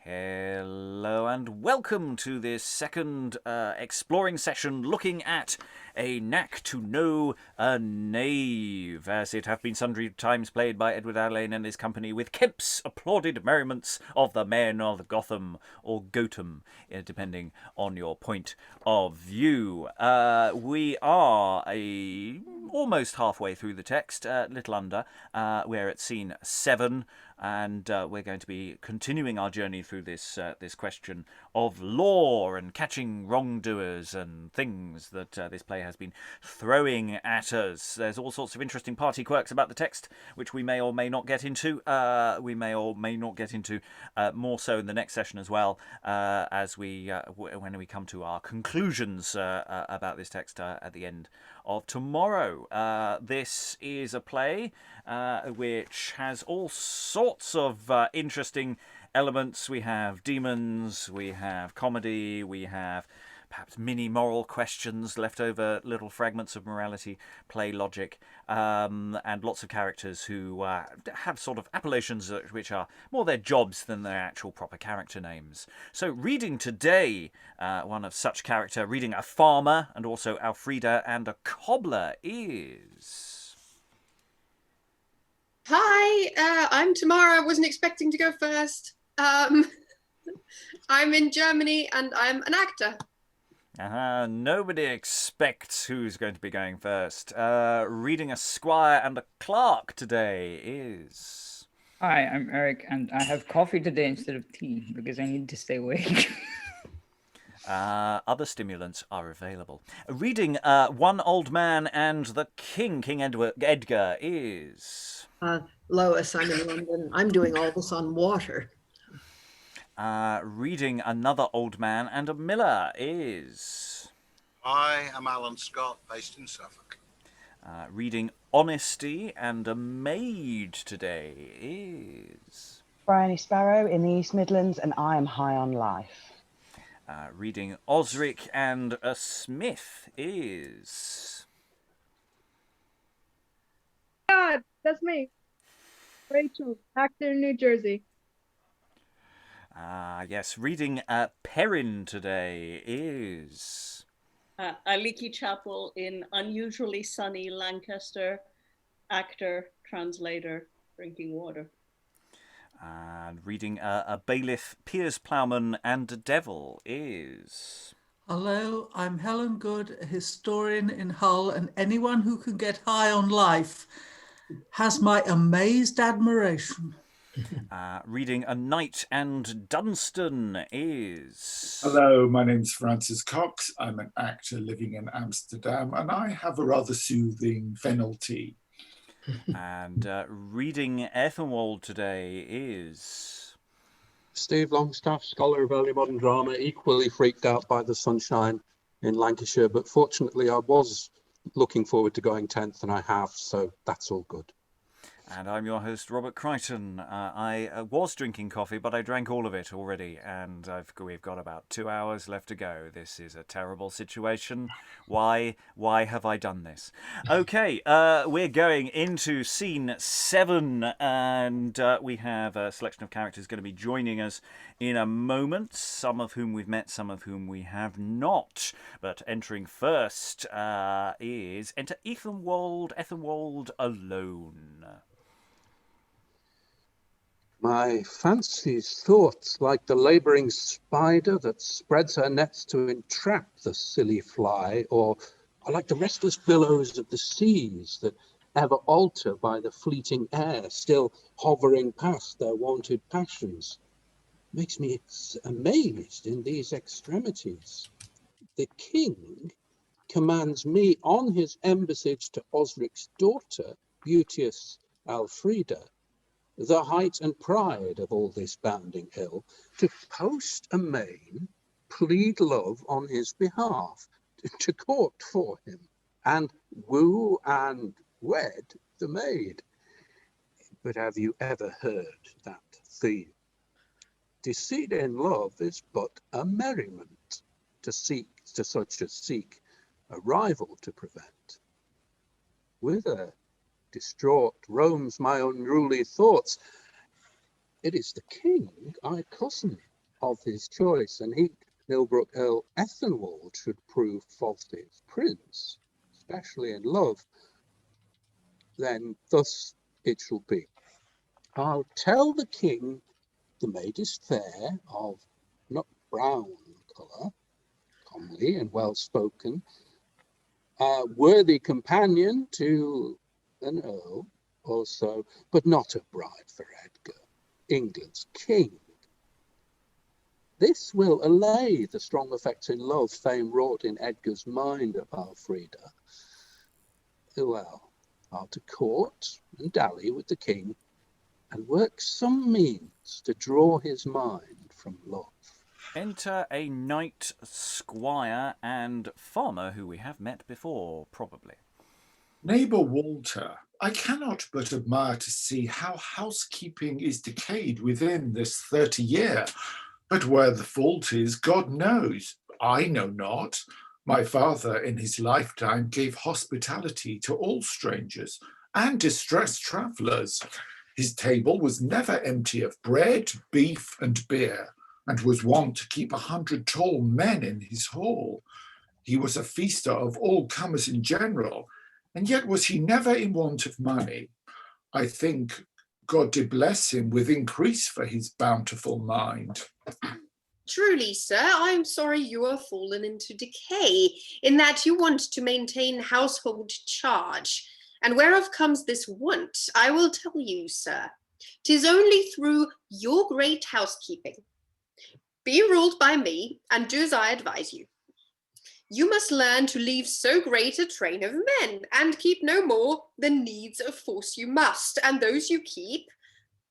Hello and welcome to this second exploring session looking at A Knack to Know a Knave, as it hath been sundry times played by Edward Alleyn and his company with Kemp's applauded merriments of the men of Gotham, or Gotham, depending on your point of view. We are almost halfway through the text, little under. We're at scene 7. And we're going to be continuing our journey through this question of law and catching wrongdoers and things that this play has been throwing at us. There's all sorts of interesting party quirks about the text, which we may or may not get into. We may or may not get into more so in the next session as well, as when we come to our conclusions about this text at the end of tomorrow. This is a play which has all sorts of interesting elements. We have demons, we have comedy, we have perhaps mini moral questions, leftover little fragments of morality, play logic, and lots of characters who have sort of appellations which are more their jobs than their actual proper character names. So reading today, one of such character, reading a farmer and also Alfrida and a cobbler is... Hi, I'm Tamara. I wasn't expecting to go first. I'm in Germany and I'm an actor. Nobody expects who's going to be going first. Reading a squire and a clerk today is... Hi, I'm Eric, and I have coffee today instead of tea because I need to stay awake. Other stimulants are available. Reading One Old Man and the King, King Edgar is... Lois, I'm in London. I'm doing all this on water. Reading Another Old Man and a Miller is... I am Alan Scott, based in Suffolk. Reading Honesty and a Maid today is... Briony Sparrow in the East Midlands, and I am high on life. Reading Osrick and a Smith is... God, that's me. Rachael, actor in New Jersey. Yes, reading Perin today is... Aliki, Chapple in unusually sunny Lancaster, actor, translator, drinking water. And reading a Bailiff, Piers, Plowman and a Devil is... Hello, I'm Helen Good, a historian in Hull, and anyone who can get high on life has my amazed admiration. Reading A Knight and Dunstan is... Hello, my name's Francis Cox. I'm an actor living in Amsterdam, and I have a rather soothing fennel tea. And reading Ethenwald today is... Steve Longstaffe, scholar of early modern drama, equally freaked out by the sunshine in Lancashire, but fortunately I was looking forward to going 10th, and I have, so that's all good. And I'm your host, Robert Crighton. I was drinking coffee, but I drank all of it already, and we've got about 2 hours left to go. This is a terrible situation. Why have I done this? Okay, we're going into scene 7, and we have a selection of characters going to be joining us in a moment, some of whom we've met, some of whom we have not. But entering first is enter Ethenwald alone. My fancy's thoughts like the labouring spider that spreads her nets to entrap the silly fly, or like the restless billows of the seas that ever alter by the fleeting air, still hovering past their wonted passions. Makes me amazed in these extremities. The king commands me on his embassage to Osrick's daughter, beauteous Alfrida, the height and pride of all this bounding hill, to post amain, plead love on his behalf, to court for him, and woo and wed the maid. But have you ever heard that theme? Deceit in love is but a merriment, to such as seek a rival to prevent. Whither, distraught, roams my unruly thoughts? It is the king I cozen of his choice, and he, Millbrook Earl Ethenwald, should prove Falstaff's prince, especially in love. Then thus it shall be. I'll tell the king the maid is fair, of not brown colour, comely and well spoken, a worthy companion to an earl also, but not a bride for Edgar, England's king. This will allay the strong effects in love fame wrought in Edgar's mind of Alfrida. Well, I'll to court and dally with the king, and work some means to draw his mind from love. Enter a knight, squire, and farmer who we have met before, probably. Neighbour Walter, I cannot but admire to see how housekeeping is decayed within this 30 year. But where the fault is, God knows. I know not. My father in his lifetime gave hospitality to all strangers and distressed travellers. His table was never empty of bread, beef, and beer, and was wont to keep 100 tall men in his hall. He was a feaster of all comers in general, and yet was he never in want of money. I think God did bless him with increase for his bountiful mind. Truly, sir, I am sorry you are fallen into decay, in that you want to maintain household charge. And whereof comes this want, I will tell you, sir. 'Tis only through your great housekeeping. Be ruled by me, and do as I advise you. You must learn to leave so great a train of men, and keep no more than needs of force you must, and those you keep,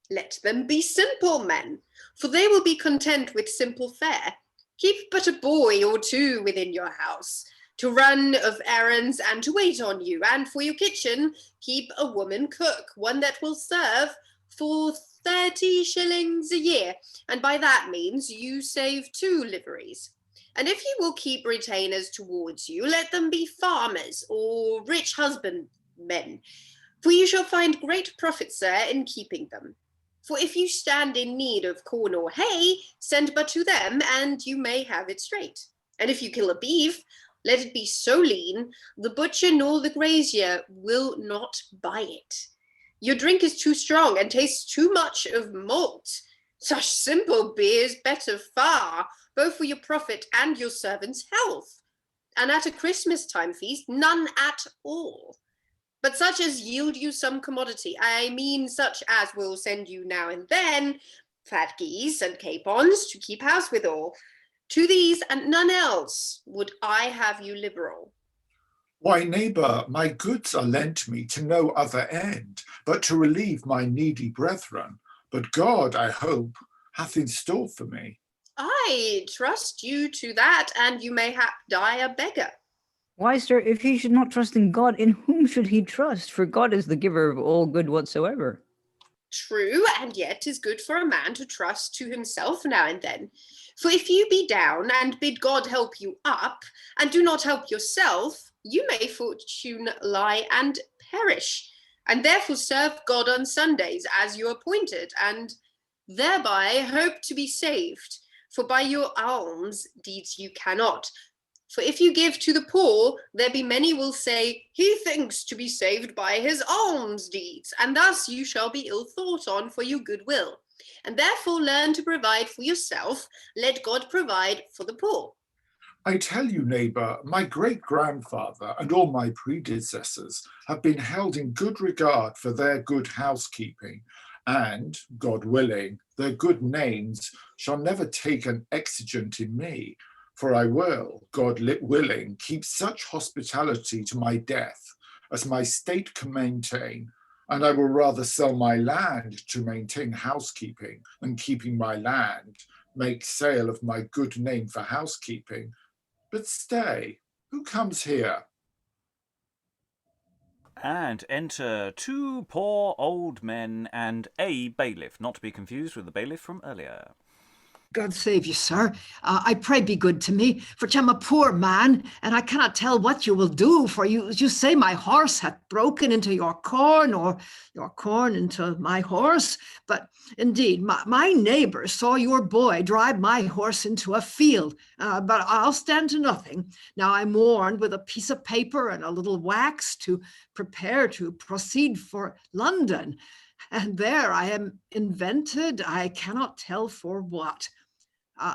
let them be simple men, for they will be content with simple fare. Keep but a boy or two within your house, to run of errands and to wait on you, and for your kitchen, keep a woman cook, one that will serve for 30 shillings a year, and by that means you save 2 liveries. And if you will keep retainers towards you, let them be farmers or rich husbandmen, for you shall find great profit, sir, in keeping them. For if you stand in need of corn or hay, send but to them, and you may have it straight. And if you kill a beef, let it be so lean, the butcher nor the grazier will not buy it. Your drink is too strong and tastes too much of malt. Such simple beer is better far, both for your profit and your servants' health. And at a Christmas time feast, none at all. But such as yield you some commodity, I mean such as will send you now and then fat geese and capons to keep house withal. To these and none else would I have you liberal. Why, neighbour, my goods are lent me to no other end, but to relieve my needy brethren. But God, I hope, hath in store for me. I trust you to that, and you mayhap die a beggar. Why, sir, if he should not trust in God, in whom should he trust? For God is the giver of all good whatsoever. True, and yet 'tis good for a man to trust to himself now and then. For if you be down and bid God help you up, and do not help yourself, you may fortune lie and perish, and therefore serve God on Sundays as you are appointed, and thereby hope to be saved. For by your alms deeds you cannot. For if you give to the poor, there be many will say, he thinks to be saved by his alms deeds, and thus you shall be ill thought on for your goodwill. And therefore learn to provide for yourself, let God provide for the poor. I tell you, neighbour, my great-grandfather and all my predecessors have been held in good regard for their good housekeeping, and, God willing, their good names shall never take an exigent in me, for I will, God willing, keep such hospitality to my death as my state can maintain, and I will rather sell my land to maintain housekeeping, and keeping my land, make sale of my good name for housekeeping. But stay, who comes here? And enter 2 poor old men and a bailiff, not to be confused with the bailiff from earlier. God save you, sir. I pray be good to me, for I'm a poor man, and I cannot tell what you will do, for you say my horse hath broken into your corn, or your corn into my horse. But indeed, my neighbor saw your boy drive my horse into a field, but I'll stand to nothing. Now I'm warned with a piece of paper and a little wax to prepare to proceed for London. And there I am invented, I cannot tell for what.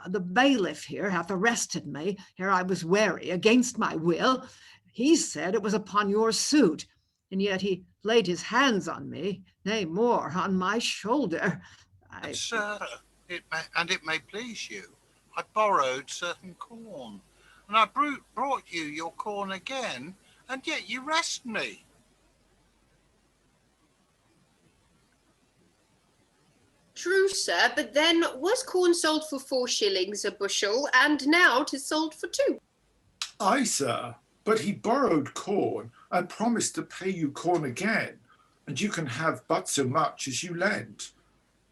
The bailiff here hath arrested me. Here I was wary against my will. He said it was upon your suit, and yet he laid his hands on me, nay more, on my shoulder. Sir, it may please you, I borrowed certain corn, and I brought you your corn again, and yet you arrest me. True, sir, but then was corn sold for 4 shillings a bushel, and now 'tis sold for 2. Aye, sir, but he borrowed corn and promised to pay you corn again, and you can have but so much as you lent.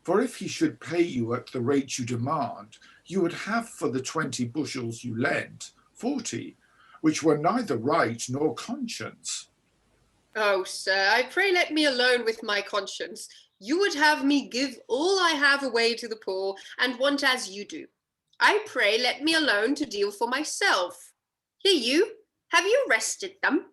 For if he should pay you at the rate you demand, you would have for the 20 bushels you lent 40, which were neither right nor conscience. Oh, sir, I pray let me alone with my conscience. You would have me give all I have away to the poor, and want as you do. I pray let me alone to deal for myself. Here you, have you arrested them?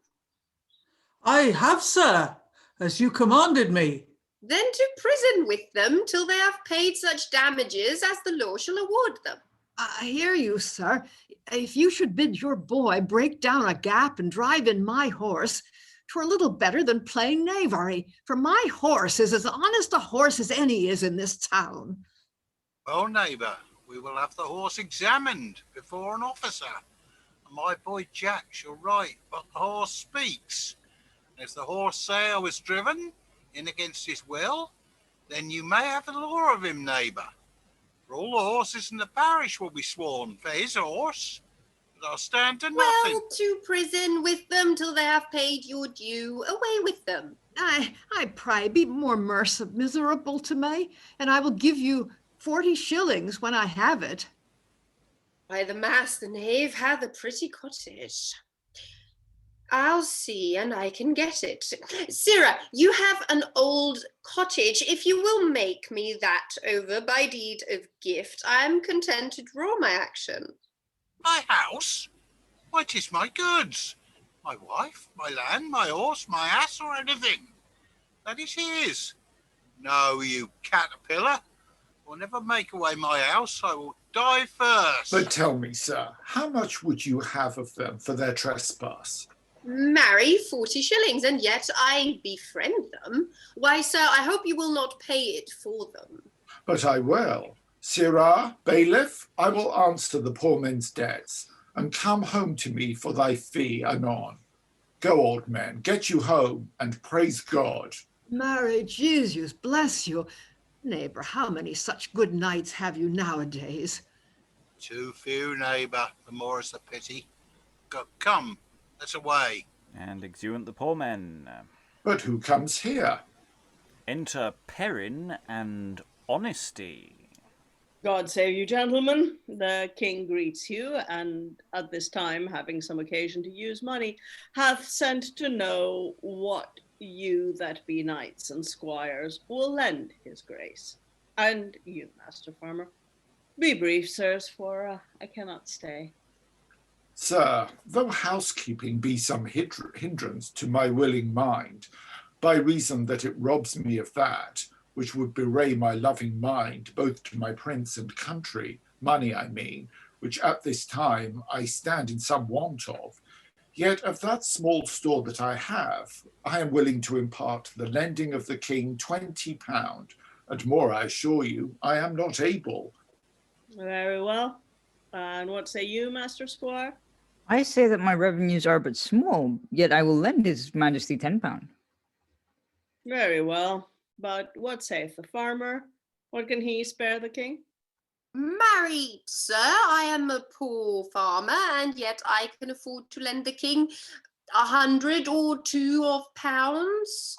I have, sir, as you commanded me. Then to prison with them till they have paid such damages as the law shall award them. I hear you, sir. If you should bid your boy break down a gap and drive in my horse, 'twere little better than plain knavery, for my horse is as honest a horse as any is in this town. Well, neighbour, we will have the horse examined before an officer, and my boy Jack shall write what the horse speaks. And if the horse say I was driven in against his will, then you may have the law of him, neighbour. For all the horses in the parish will be sworn for his horse. But I'll stand to nothing. Well, to prison with them till they have paid your due. Away with them. I pray be more miserable to me, and I will give you 40 shillings when I have it. By the mass, the knave hath a pretty cottage. I'll see, and I can get it. Sirrah, you have an old cottage. If you will make me that over by deed of gift, I am content to draw my action. My house? Why, 'tis my goods. My wife, my land, my horse, my ass, or anything. That is his. No, you caterpillar. Will never make away my house. I will die first. But tell me, sir, how much would you have of them for their trespass? Marry, 40 shillings, and yet I befriend them. Why, sir, I hope you will not pay it for them. But I will. Sirrah, bailiff, I will answer the poor men's debts, and come home to me for thy fee anon. Go, old man, get you home, and praise God. Mary Jesus, bless you. Neighbour, how many such good knights have you nowadays? Too few, neighbour, the more is the pity. Come, let's away. And exeunt the poor men. But who comes here? Enter Perin and Honesty. God save you, gentlemen. The king greets you, and at this time, having some occasion to use money, hath sent to know what you that be knights and squires will lend his grace. And you, master farmer, be brief, sirs, for I cannot stay. Sir, though housekeeping be some hindrance to my willing mind, by reason that it robs me of that, which would bewray my loving mind, both to my prince and country, money I mean, which at this time I stand in some want of, yet of that small store that I have, I am willing to impart the lending of the king £20, and more I assure you, I am not able. Very well. And what say you, Master Squire? I say that my revenues are but small, yet I will lend his majesty £10. Very well. But what saith the farmer? What can he spare the king? Marry, sir, I am a poor farmer, and yet I can afford to lend the king 100 or 2 of pounds.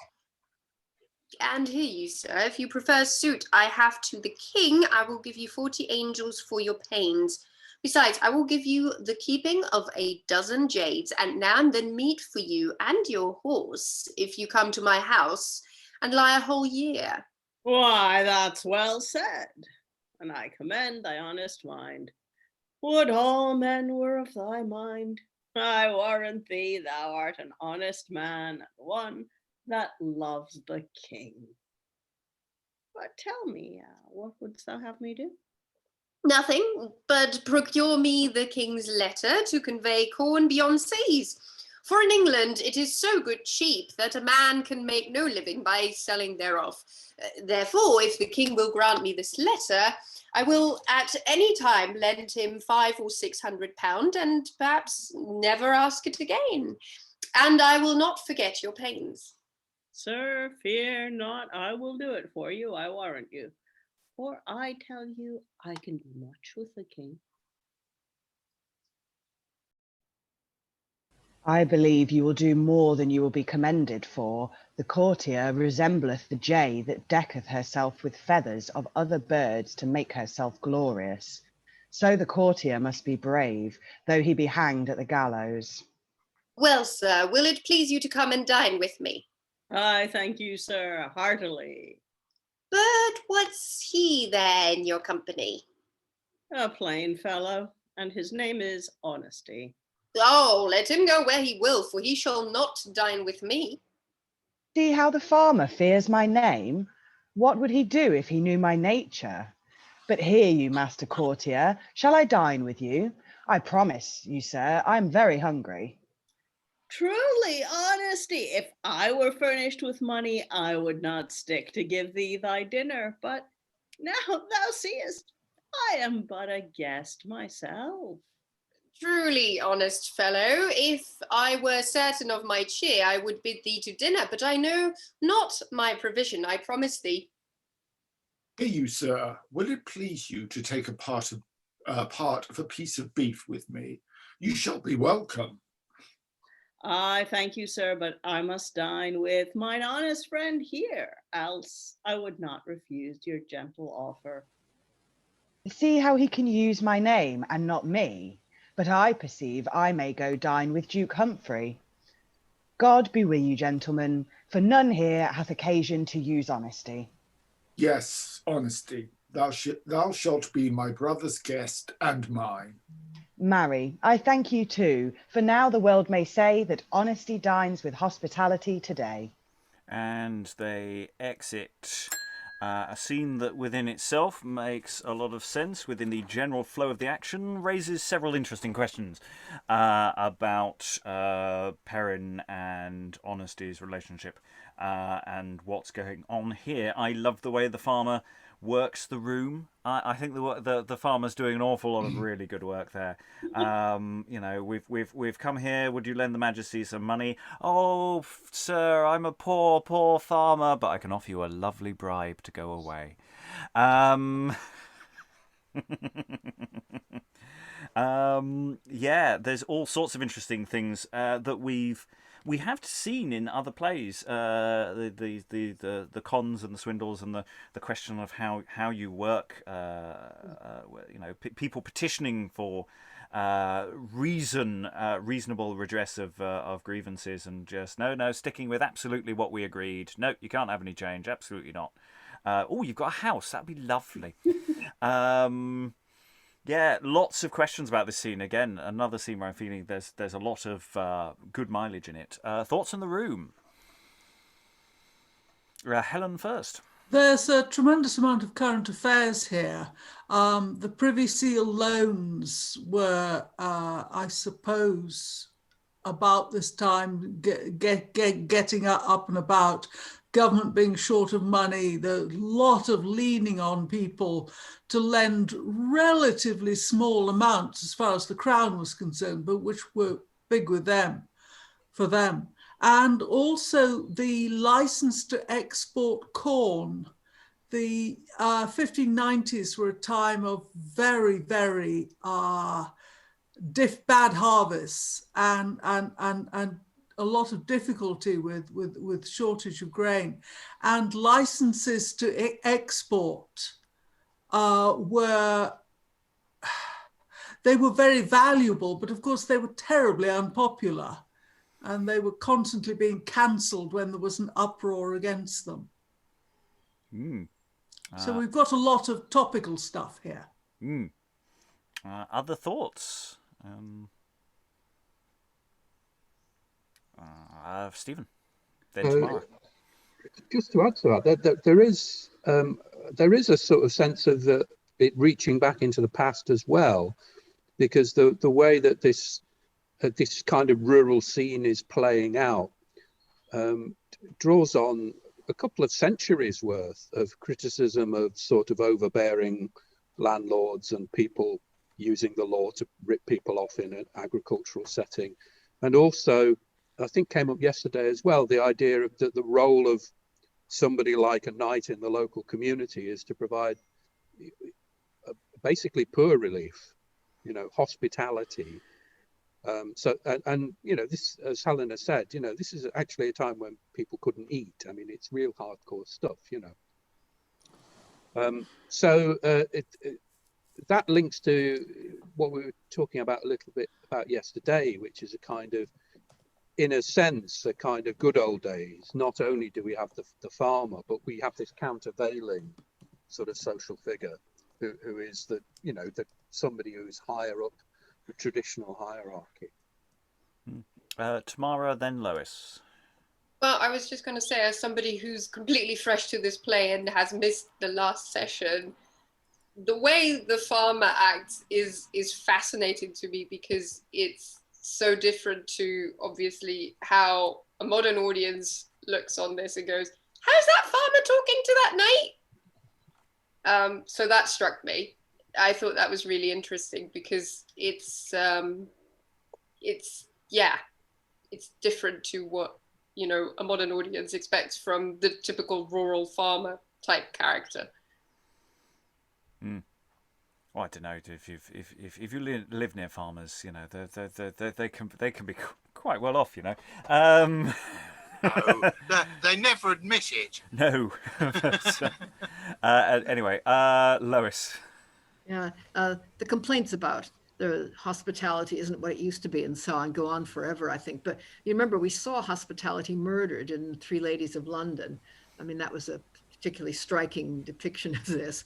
And here you, sir, if you prefer suit I have to the king, I will give you 40 angels for your pains. Besides, I will give you the keeping of a dozen jades, and now and then meat for you and your horse, if you come to my house and lie a whole year. Why, that's well said, and I commend thy honest mind. Would all men were of thy mind. I warrant thee thou art an honest man, and one that loves the king. But tell me, what wouldst thou have me do? Nothing, but procure me the king's letter to convey corn beyond seas. For in England it is so good cheap that a man can make no living by selling thereof. Therefore, if the king will grant me this letter, I will at any time lend him £500 or £600, and perhaps never ask it again. And I will not forget your pains. Sir, fear not, I will do it for you, I warrant you. For I tell you, I can do much with the king. I believe you will do more than you will be commended for. The courtier resembleth the jay that decketh herself with feathers of other birds to make herself glorious. So the courtier must be brave, though he be hanged at the gallows. Well, sir, will it please you to come and dine with me? I thank you, sir, heartily. But what's he there in your company? A plain fellow, and his name is Honesty. Oh, let him go where he will, for he shall not dine with me. See how the farmer fears my name? What would he do if he knew my nature? But hear you, master courtier, shall I dine with you? I promise you, sir, I am very hungry. Truly, Honesty, if I were furnished with money, I would not stick to give thee thy dinner. But now thou seest, I am but a guest myself. Truly, honest fellow, if I were certain of my cheer, I would bid thee to dinner, but I know not my provision, I promise thee. Here you, sir, will it please you to take a part of a piece of beef with me? You shall be welcome. I thank you, sir, but I must dine with mine honest friend here, else I would not refuse your gentle offer. See how he can use my name and not me, but I perceive I may go dine with Duke Humphrey. God be with you, gentlemen, for none here hath occasion to use honesty. Yes, Honesty, thou shalt be my brother's guest and mine. Marry, I thank you too, for now the world may say that honesty dines with hospitality today. And they exit. A scene that within itself makes a lot of sense within the general flow of the action, raises several interesting questions about Perin and Honesty's relationship and what's going on here. I love the way the farmer works the room. I think the farmer's doing an awful lot of really good work there. You know, we've come here. Would you lend the Majesty some money? Oh, sir, I'm a poor farmer, but I can offer you a lovely bribe to go away. Yeah, there's all sorts of interesting things that we have seen in other plays, the cons and the swindles and the question of how you work, you know, people petitioning for reasonable redress of grievances, and just no sticking with absolutely what we agreed. No, you can't have any change. Absolutely not. Oh, you've got a house. That'd be lovely. Yeah, lots of questions about this scene. Again, another scene where I'm feeling there's a lot of good mileage in it. Thoughts on the room? Helen first. There's a tremendous amount of current affairs here. The Privy Seal loans were, I suppose, about this time getting up and about. Government being short of money, the lot of leaning on people to lend relatively small amounts as far as the Crown was concerned, but which were big with them, for them. And also the license to export corn. The 1590s were a time of very, very bad harvests, and a lot of difficulty with shortage of grain, and licenses to export were very valuable, but of course they were terribly unpopular, and they were constantly being cancelled when there was an uproar against them. So we've got a lot of topical stuff here. Other thoughts? Stephen, then Tamara. Just to add to that, there is a sort of sense of it reaching back into the past as well, because the way that this kind of rural scene is playing out draws on a couple of centuries worth of criticism of sort of overbearing landlords and people using the law to rip people off in an agricultural setting. And also, I think came up yesterday as well, the idea of the role of somebody like a knight in the local community is to provide basically poor relief, hospitality. This, as Helen has said, this is actually a time when people couldn't eat. I mean, it's real hardcore stuff, that links to what we were talking about a little bit about yesterday, which is a kind of, in a sense, a kind of good old days. Not only do we have the farmer, but we have this countervailing sort of social figure who is somebody who's higher up the traditional hierarchy. Tamara, then Lois. Well, I was just going to say, as somebody who's completely fresh to this play and has missed the last session, the way the farmer acts is fascinating to me, because it's so different to obviously how a modern audience looks on this and goes, how's that farmer talking to that knight? So that struck me. I thought that was really interesting, because it's different to what a modern audience expects from the typical rural farmer type character. Well, I don't know if you live near farmers, they can be quite well off, No, they never admit it. No. Anyway, Lois. Yeah, the complaints about the hospitality isn't what it used to be and so on go on forever, I think. But you remember we saw hospitality murdered in Three Ladies of London. I mean, that was a particularly striking depiction of this.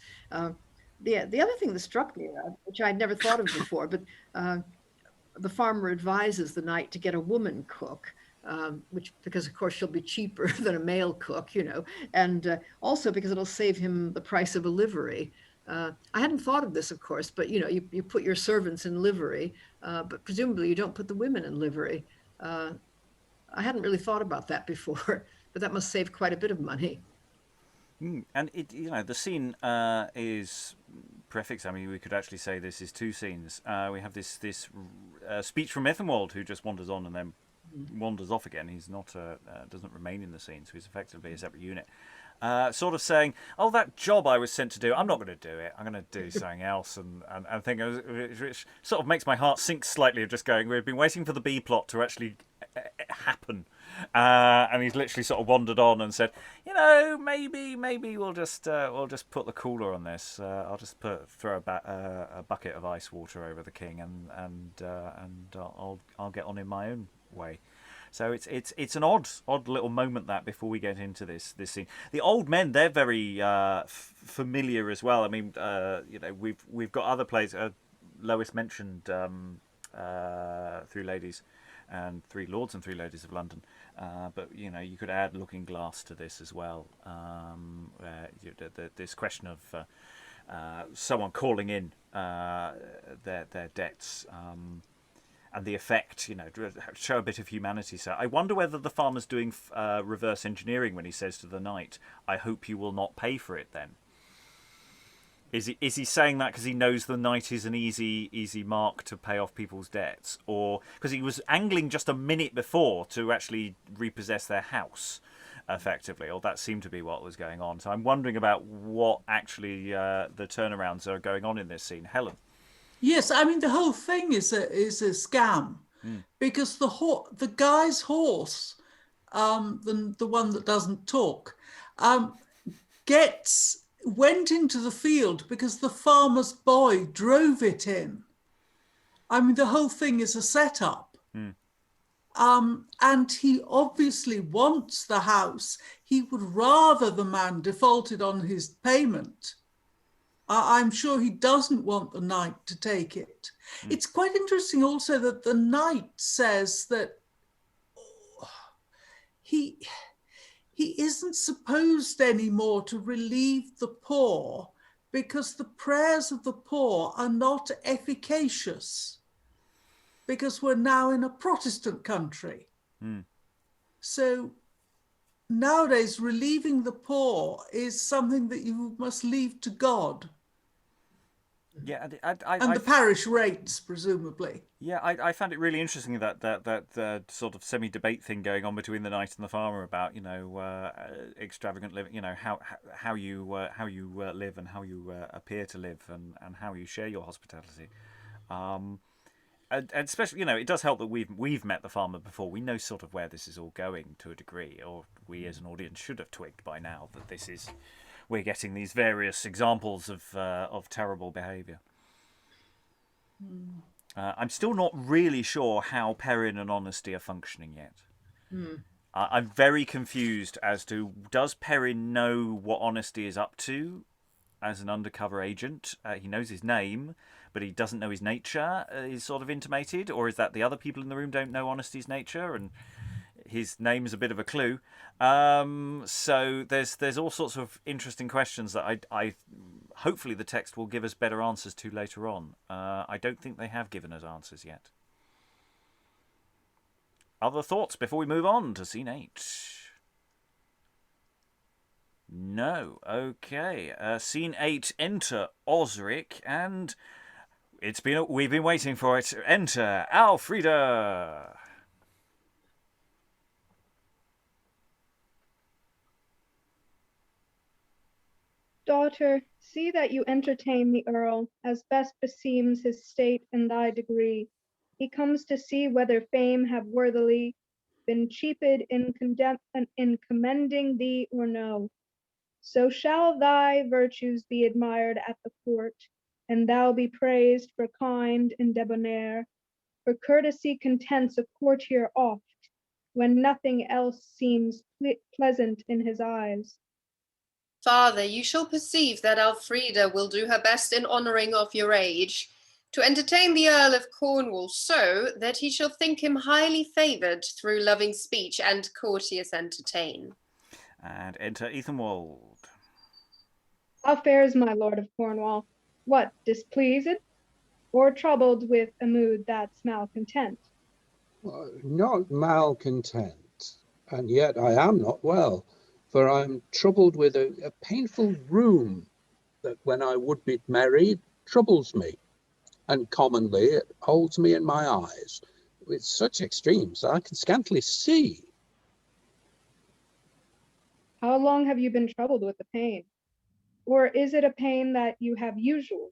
The other thing that struck me, which I'd never thought of before, but the farmer advises the knight to get a woman cook, because of course she'll be cheaper than a male cook, and also because it'll save him the price of a livery. I hadn't thought of this, of course, but you put your servants in livery, but presumably you don't put the women in livery. I hadn't really thought about that before, but that must save quite a bit of money. And the scene is prefixed. I mean, we could actually say this is two scenes. We have this speech from Ethenwald, who just wanders on and then wanders off again. He's not doesn't remain in the scene, so he's effectively a separate unit. Sort of saying, "Oh, that job I was sent to do, I'm not going to do it. I'm going to do something else," and think, which sort of makes my heart sink slightly. Of just going, we've been waiting for the B plot to actually happen, and he's literally sort of wandered on and said, maybe we'll just put the cooler on this. I'll just throw a bucket of ice water over the king, and I'll get on in my own way. So it's an odd little moment that before we get into this scene. The old men, they're very familiar as well. I mean, we've got other plays. Lois mentioned Three Ladies and Three Lords and Three Ladies of London, but you could add Looking Glass to this as well. This question of someone calling in their debts. And the effect, show a bit of humanity. So I wonder whether the farmer's doing reverse engineering when he says to the knight, "I hope you will not pay for it." Then is he saying that because he knows the knight is an easy mark to pay off people's debts, or because he was angling just a minute before to actually repossess their house, effectively, or that seemed to be what was going on. So I'm wondering about what actually the turnarounds are going on in this scene. Helen. Yes, I mean the whole thing is a scam. because the guy's horse, the one that doesn't talk, went into the field because the farmer's boy drove it in. I mean, the whole thing is a setup. And he obviously wants the house. He would rather the man defaulted on his payment. I'm sure he doesn't want the knight to take it. It's quite interesting also that the knight says that he isn't supposed anymore to relieve the poor because the prayers of the poor are not efficacious, because we're now in a Protestant country. So nowadays, relieving the poor is something that you must leave to God. Yeah, and the parish rates, presumably. Yeah, I found it really interesting that sort of semi-debate thing going on between the knight and the farmer about extravagant living, how you live and how you appear to live and how you share your hospitality. And especially, it does help that we've met the farmer before. We know sort of where this is all going to a degree, or we as an audience should have twigged by now that we're getting these various examples of terrible behaviour. I'm still not really sure how Perin and Honesty are functioning yet. I'm very confused as to, does Perin know what Honesty is up to as an undercover agent? He knows his name, but he doesn't know his nature, is sort of intimated, or is that the other people in the room don't know Honesty's nature and his name's a bit of a clue? So there's all sorts of interesting questions that I hopefully the text will give us better answers to later on. I don't think they have given us answers yet. Other thoughts before we move on to scene 8? No. Okay. Scene 8. Enter Osrick, and we've been waiting for it. Enter Alfrida. Daughter, see that you entertain the Earl, as best beseems his state and thy degree. He comes to see whether fame have worthily been cheaped in commending thee or no. So shall thy virtues be admired at the court, and thou be praised for kind and debonair. For courtesy contents a courtier oft, when nothing else seems pleasant in his eyes. Father, you shall perceive that Alfrida will do her best in honouring of your age, to entertain the Earl of Cornwall so that he shall think him highly favoured through loving speech and courteous entertain. And enter Ethenwald. How fares my lord of Cornwall? What, displeased, or troubled with a mood that's malcontent? Not malcontent, and yet I am not well, for I am troubled with a painful rheum that when I would be married troubles me, and commonly it holds me in my eyes with such extremes that I can scantily see. How long have you been troubled with the pain? Or is it a pain that you have usual?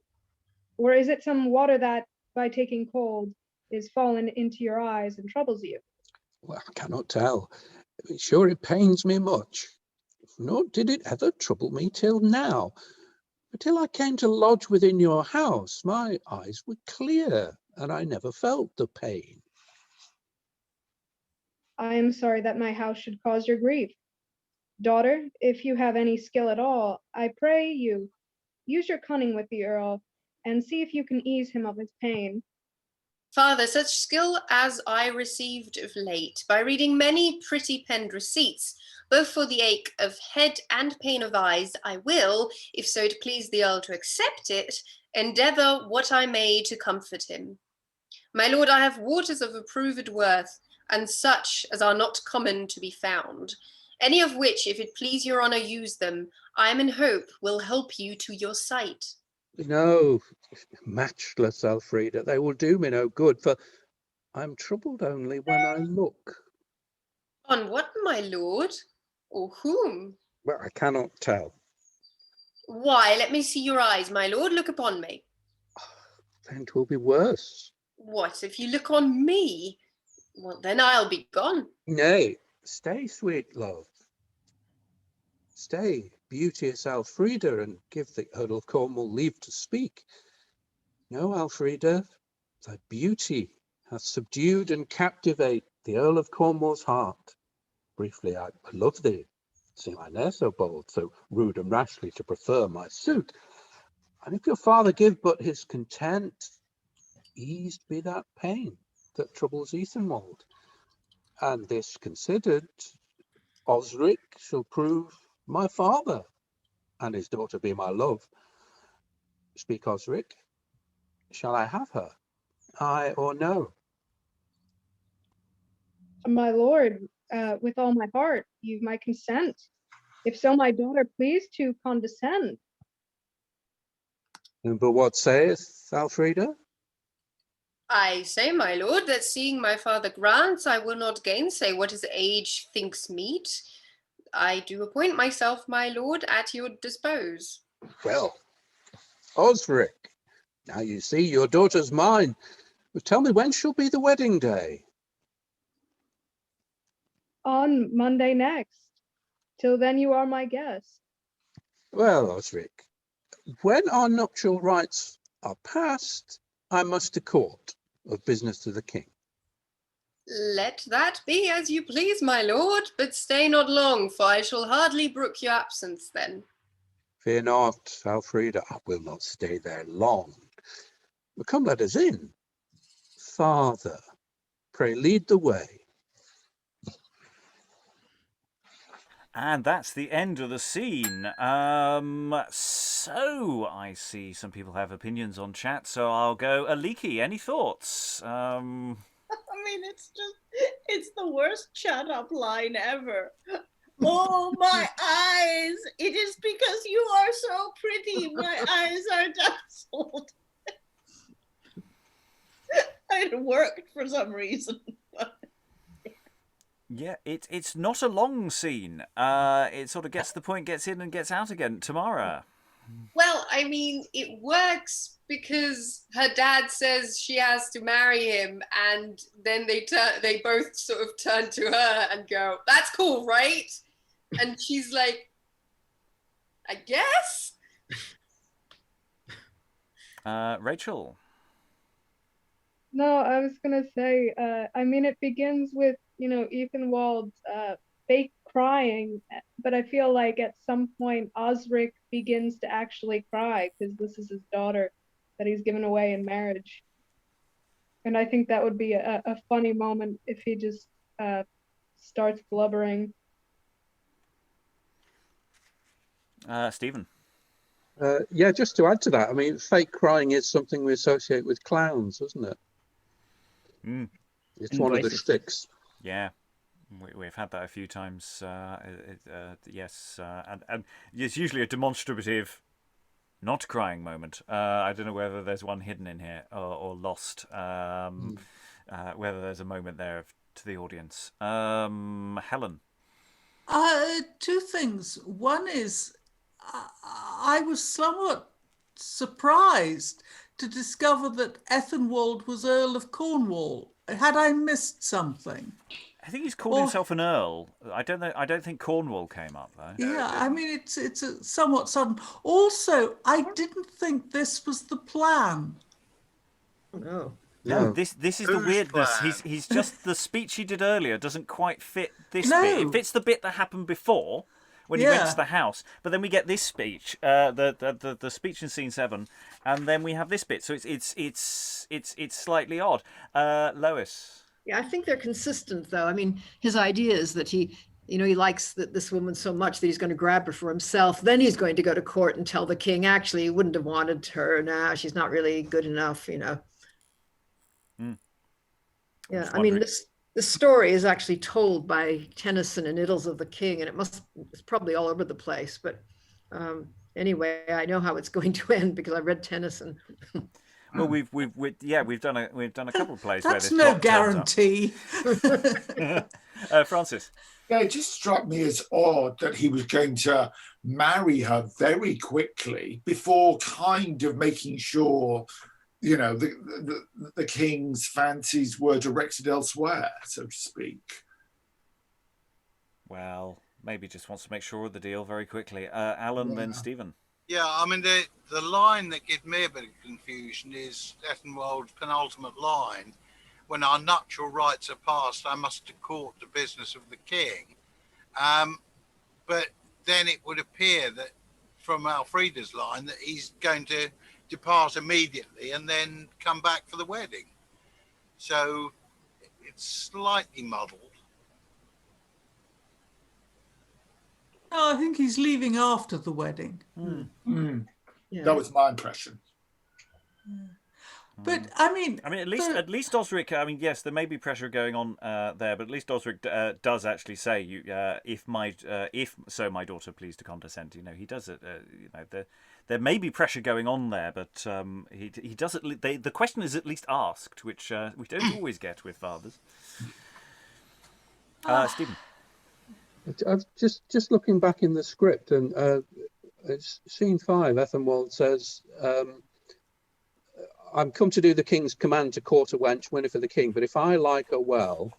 Or is it some water that, by taking cold, is fallen into your eyes and troubles you? Well, I cannot tell. Sure, it pains me much, nor did it ever trouble me till now. But till I came to lodge within your house, my eyes were clear, and I never felt the pain. I am sorry that my house should cause your grief. Daughter, if you have any skill at all, I pray you, use your cunning with the Earl, and see if you can ease him of his pain. Father, such skill as I received of late, by reading many pretty penned receipts, both for the ache of head and pain of eyes, I will, if so it please the Earl to accept it, endeavour what I may to comfort him. My lord, I have waters of approved worth, and such as are not common to be found, any of which, if it please your honour, use them, I am in hope will help you to your sight. No, matchless Alfrida, they will do me no good, for I am troubled only when I look. On what, my lord? Or whom? Well, I cannot tell. Why, let me see your eyes, my lord, look upon me. Then 'twill be worse. What, if you look on me? Well, then I'll be gone. Nay, stay, sweet love. Stay, beauteous Alfrida, and give the Earl of Cornwall leave to speak. No, Alfrida, thy beauty hath subdued and captivate the Earl of Cornwall's heart. Briefly, I love thee. Seem I ne'er so bold, so rude and rashly to prefer my suit. And if your father give but his content, eased be that pain that troubles Ethenwald. And this considered, Osrick shall prove my father, and his daughter be my love. Speak, Osrick, shall I have her, aye or no? My lord, with all my heart, you've my consent. If so, my daughter, please to condescend. But what sayeth Alfrida? I say, my lord, that seeing my father grants, I will not gainsay what his age thinks meet. I do appoint myself, my lord, at your dispose. Well, Osrick, now you see your daughter's mine. But tell me, when shall be the wedding day? On Monday next. Till then you are my guest. Well, Osrick, when our nuptial rites are past, I must to court of business to the king. Let that be as you please, my lord, but stay not long, for I shall hardly brook your absence then. Fear not, Alfrida, I will not stay there long. But come, let us in. Father, pray lead the way. And that's the end of the scene. So I see some people have opinions on chat, so I'll go. Aliki, any thoughts? I mean, it's the worst shut up line ever. Oh, my eyes! It is because you are so pretty. My eyes are dazzled. It worked for some reason. Yeah, it's not a long scene. It sort of gets to the point, gets in and gets out again. Tamara. Well, I mean, it works because her dad says she has to marry him, and then they both sort of turn to her and go, "That's cool, right?" And she's like, "I guess." Rachael. No, I was gonna say, I mean, it begins with, Ethenwald's fake crying, but I feel like at some point Osrick begins to actually cry because this is his daughter that he's given away in marriage. And I think that would be a funny moment if he just starts blubbering. Stephen. Yeah, just to add to that, I mean, fake crying is something we associate with clowns, isn't it? It's one of the shticks. Yeah, we've had that a few times. Yes, and it's usually a demonstrative, not crying moment. I don't know whether there's one hidden in here or lost. Whether there's a moment there to the audience. Helen. Two things. One is I was somewhat surprised to discover that Ethenwald was Earl of Cornwall. Had I missed something? I think he's called himself an earl. I don't know. I don't think Cornwall came up though. Yeah, I mean it's a somewhat sudden. Also, I didn't think this was the plan. No. No, this is the weirdness. Plan? He's just the speech he did earlier doesn't quite fit this No. bit. It fits the bit that happened before when he went to the house. But then we get this speech, the speech in scene 7, and then we have this bit. So it's slightly odd. Lois. Yeah, I think they're consistent, though. I mean, his idea is that he likes this woman so much that he's going to grab her for himself. Then he's going to go to court and tell the king, actually, he wouldn't have wanted her. Now she's not really good enough, Yeah, I mean, this story is actually told by Tennyson in Idylls of the King, and it's probably all over the place. But anyway, I know how it's going to end because I read Tennyson. Well, we've done a couple of plays. That's where this no guarantee. Francis. Yeah, it just struck me as odd that he was going to marry her very quickly before kind of making sure you know, the king's fancies were directed elsewhere, so to speak. Well, maybe just wants to make sure of the deal very quickly. Alan, then Stephen. Yeah, I mean, the line that gives me a bit of confusion is Ethenwald's penultimate line. When our nuptial rites are past, I must court the business of the king. But then it would appear that from Alfrida's line that he's going to depart immediately and then come back for the wedding. So it's slightly muddled. No, I think he's leaving after the wedding. Yeah. That was my impression. But I mean, at least Osrick. I mean, yes, there may be pressure going on there, but at least Osrick does actually say, "If my daughter please to condescend." You know, he does it. There may be pressure going on there, but he does it. The question is at least asked, which we don't always get with fathers. Stephen. I've just looking back in the script, and it's scene 5. Ethenwald says, "I'm come to do the king's command to court a wench, win her for the king. But if I like her well,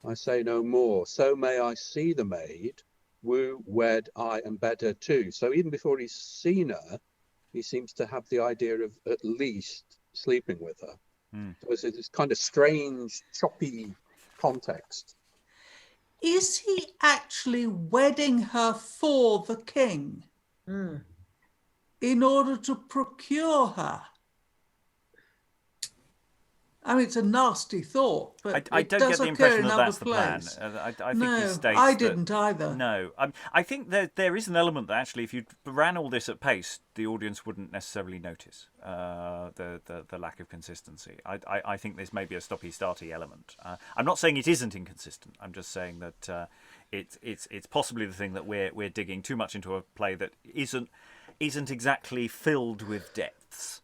I say no more. So may I see the maid, woo, wed, I, and bed her too." So even before he's seen her, he seems to have the idea of at least sleeping with her. So it's this kind of strange, choppy context. is he actually wedding her for the king in order to procure her? I mean, it's a nasty thought, but I it don't does get the occur impression in that other that's the plan. plays. I think No, he states I that- didn't either. No, I think there is an element that actually, if you ran all this at pace, the audience wouldn't necessarily notice the lack of consistency. I think there's maybe a stoppy-starty element. I'm not saying it isn't inconsistent. I'm just saying that it's possibly the thing that we're digging too much into a play that isn't exactly filled with depths.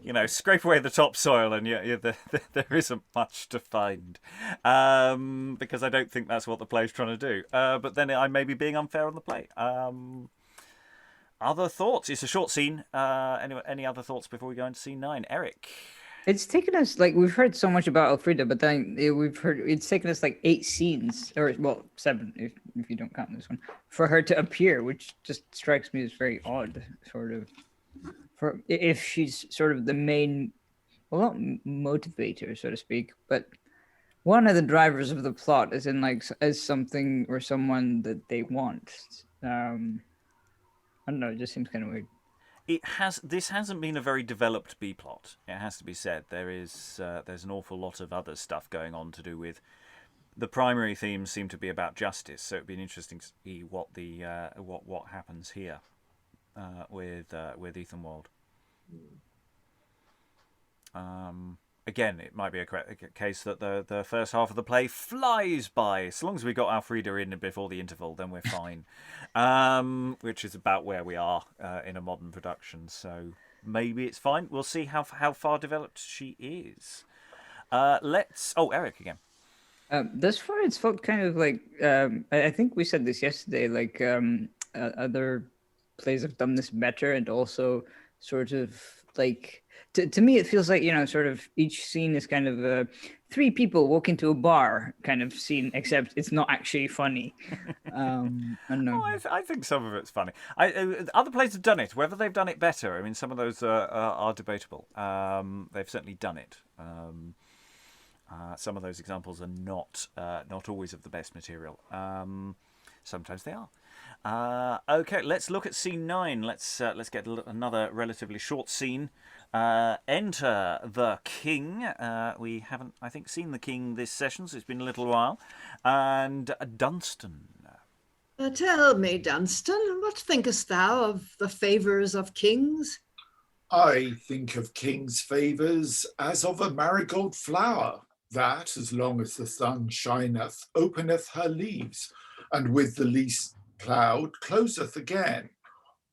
You know, scrape away the topsoil and there isn't much to find, because I don't think that's what the play's trying to do. But then I may be being unfair on the play. Other thoughts? It's a short scene. Any other thoughts before we go into scene 9? Eric? It's taken us, like, we've heard so much about Alfrida, but then it's taken us like 8 scenes, or well, 7 if you don't count this one, for her to appear, which just strikes me as very odd, sort of. For if she's sort of the main, well, not motivator, so to speak, but one of the drivers of the plot, as in like as something or someone that they want. I don't know. It just seems kind of weird. This hasn't been a very developed B plot. It has to be said. There's an awful lot of other stuff going on to do with. The primary themes seem to be about justice, so it'd be interesting to see what what happens here. With Ethenwald. Again, it might be a case that the first half of the play flies by. As long as we got Alfrida in before the interval, then we're fine. Which is about where we are in a modern production. So maybe it's fine. We'll see how far developed she is. Eric again. Thus far, it's felt kind of like I think we said this yesterday. Like other plays have done this better, and also sort of like to me it feels like, you know, sort of each scene is kind of 3 people walk into a bar kind of scene, except it's not actually funny. I don't know. I think some of it's funny. Other plays have done it. Whether they've done it better, I mean, some of those are debatable. They've certainly done it. Some of those examples are not always of the best material. Sometimes they are. Okay, let's look at scene 9. Let's get another relatively short scene. Enter the king. We haven't, I think, seen the king this session, so it's been a little while. And Dunstan. Tell me, Dunstan, what thinkest thou of the favours of kings? I think of king's favours as of a marigold flower, that, as long as the sun shineth, openeth her leaves, and with the least cloud closeth again,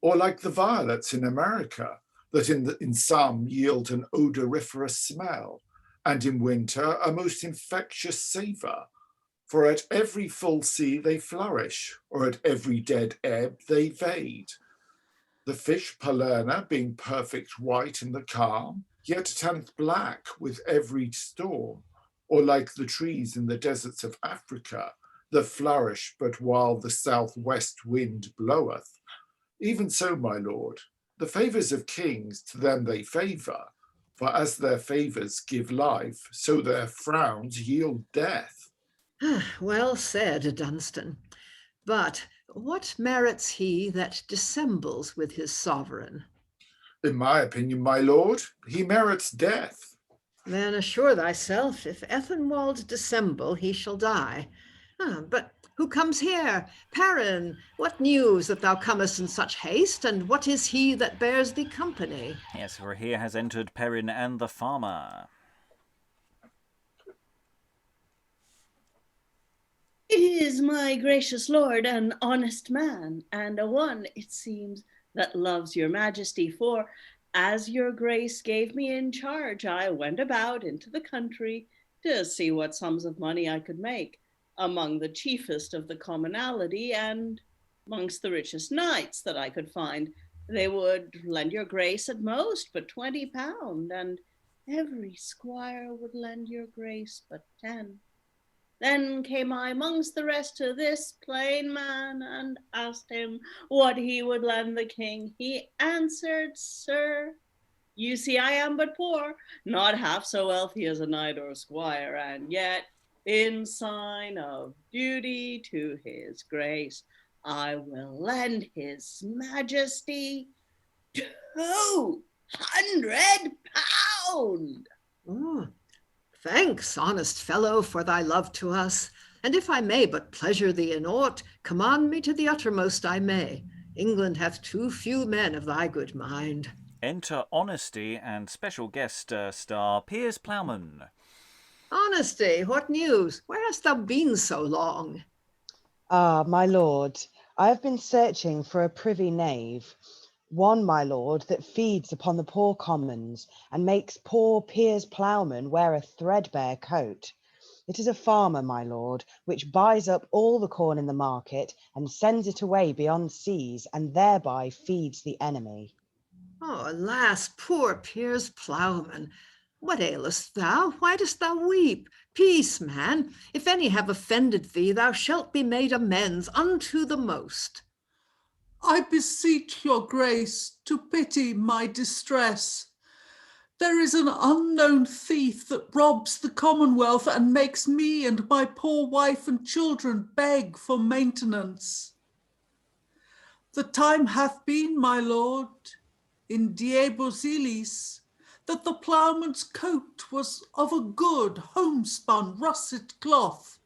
or like the violets in America, that in some yield an odoriferous smell, and in winter a most infectious savour. For at every full sea they flourish, or at every dead ebb they fade. The fish Palerna being perfect white in the calm, yet turneth black with every storm, or like the trees in the deserts of Africa, that flourish but while the southwest wind bloweth. Even so, my lord, the favours of kings to them they favour, for as their favours give life, so their frowns yield death. Well said, Dunstan. But what merits he that dissembles with his sovereign? In my opinion, my lord, he merits death. Then assure thyself, if Ethenwald dissemble, he shall die. But who comes here? Perin, what news that thou comest in such haste, and what is he that bears thee company? Yes, for here has entered Perin and the farmer. It is my gracious lord, an honest man, and a one, it seems, that loves your majesty, for as your grace gave me in charge, I went about into the country to see what sums of money I could make among the chiefest of the commonalty and amongst the richest knights that I could find. They would lend your grace at most but £20, and every squire would lend your grace but 10. Then came I amongst the rest to this plain man, and asked him what he would lend the king. He answered, Sir, you see I am but poor, not half so wealthy as a knight or a squire, and yet in sign of duty to his grace, I will lend his majesty £200. Thanks, honest fellow, for thy love to us. And if I may but pleasure thee in aught, command me to the uttermost I may. England hath too few men of thy good mind. Enter Honesty and special guest star Piers Plowman. Honesty, what news? Where hast thou been so long? Ah, my lord, I have been searching for a privy knave, one, my lord, that feeds upon the poor commons, and makes poor Piers Plowman wear a threadbare coat. It is a farmer, my lord, which buys up all the corn in the market, and sends it away beyond seas, and thereby feeds the enemy. Oh, alas, poor Piers Plowman! What ailest thou? Why dost thou weep? Peace, man. If any have offended thee, thou shalt be made amends unto the most. I beseech your grace to pity my distress. There is an unknown thief that robs the commonwealth and makes me and my poor wife and children beg for maintenance. The time hath been, my lord, in diebus illis, that the ploughman's coat was of a good homespun russet cloth,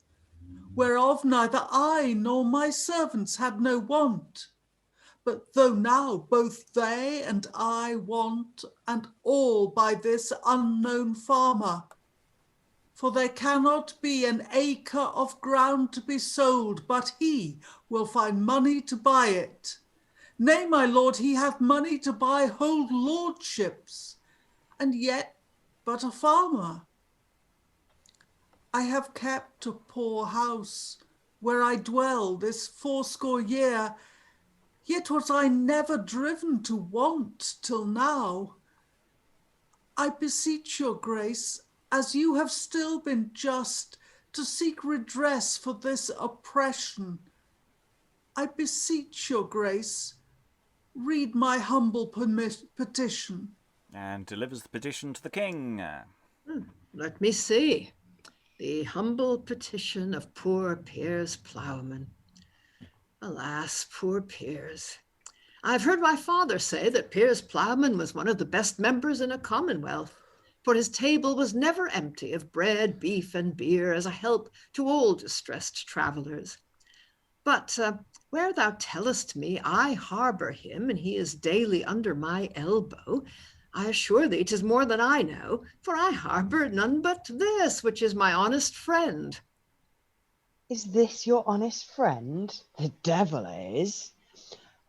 whereof neither I nor my servants had no want. But though now both they and I want, and all by this unknown farmer, for there cannot be an acre of ground to be sold, but he will find money to buy it. Nay, my lord, he hath money to buy whole lordships, and yet but a farmer. I have kept a poor house where I dwell this 80 years, yet was I never driven to want till now. I beseech your grace, as you have still been just, to seek redress for this oppression. I beseech your grace, read my humble petition. And delivers the petition to the king. Let me see. The humble petition of poor Piers Plowman. Alas, poor Piers. I've heard my father say that Piers Plowman was one of the best members in a commonwealth, for his table was never empty of bread, beef, and beer as a help to all distressed travellers. But where thou tellest me I harbour him, and he is daily under my elbow, I assure thee 'tis more than I know, for I harbour none but this, which is my honest friend. Is this your honest friend? The devil is.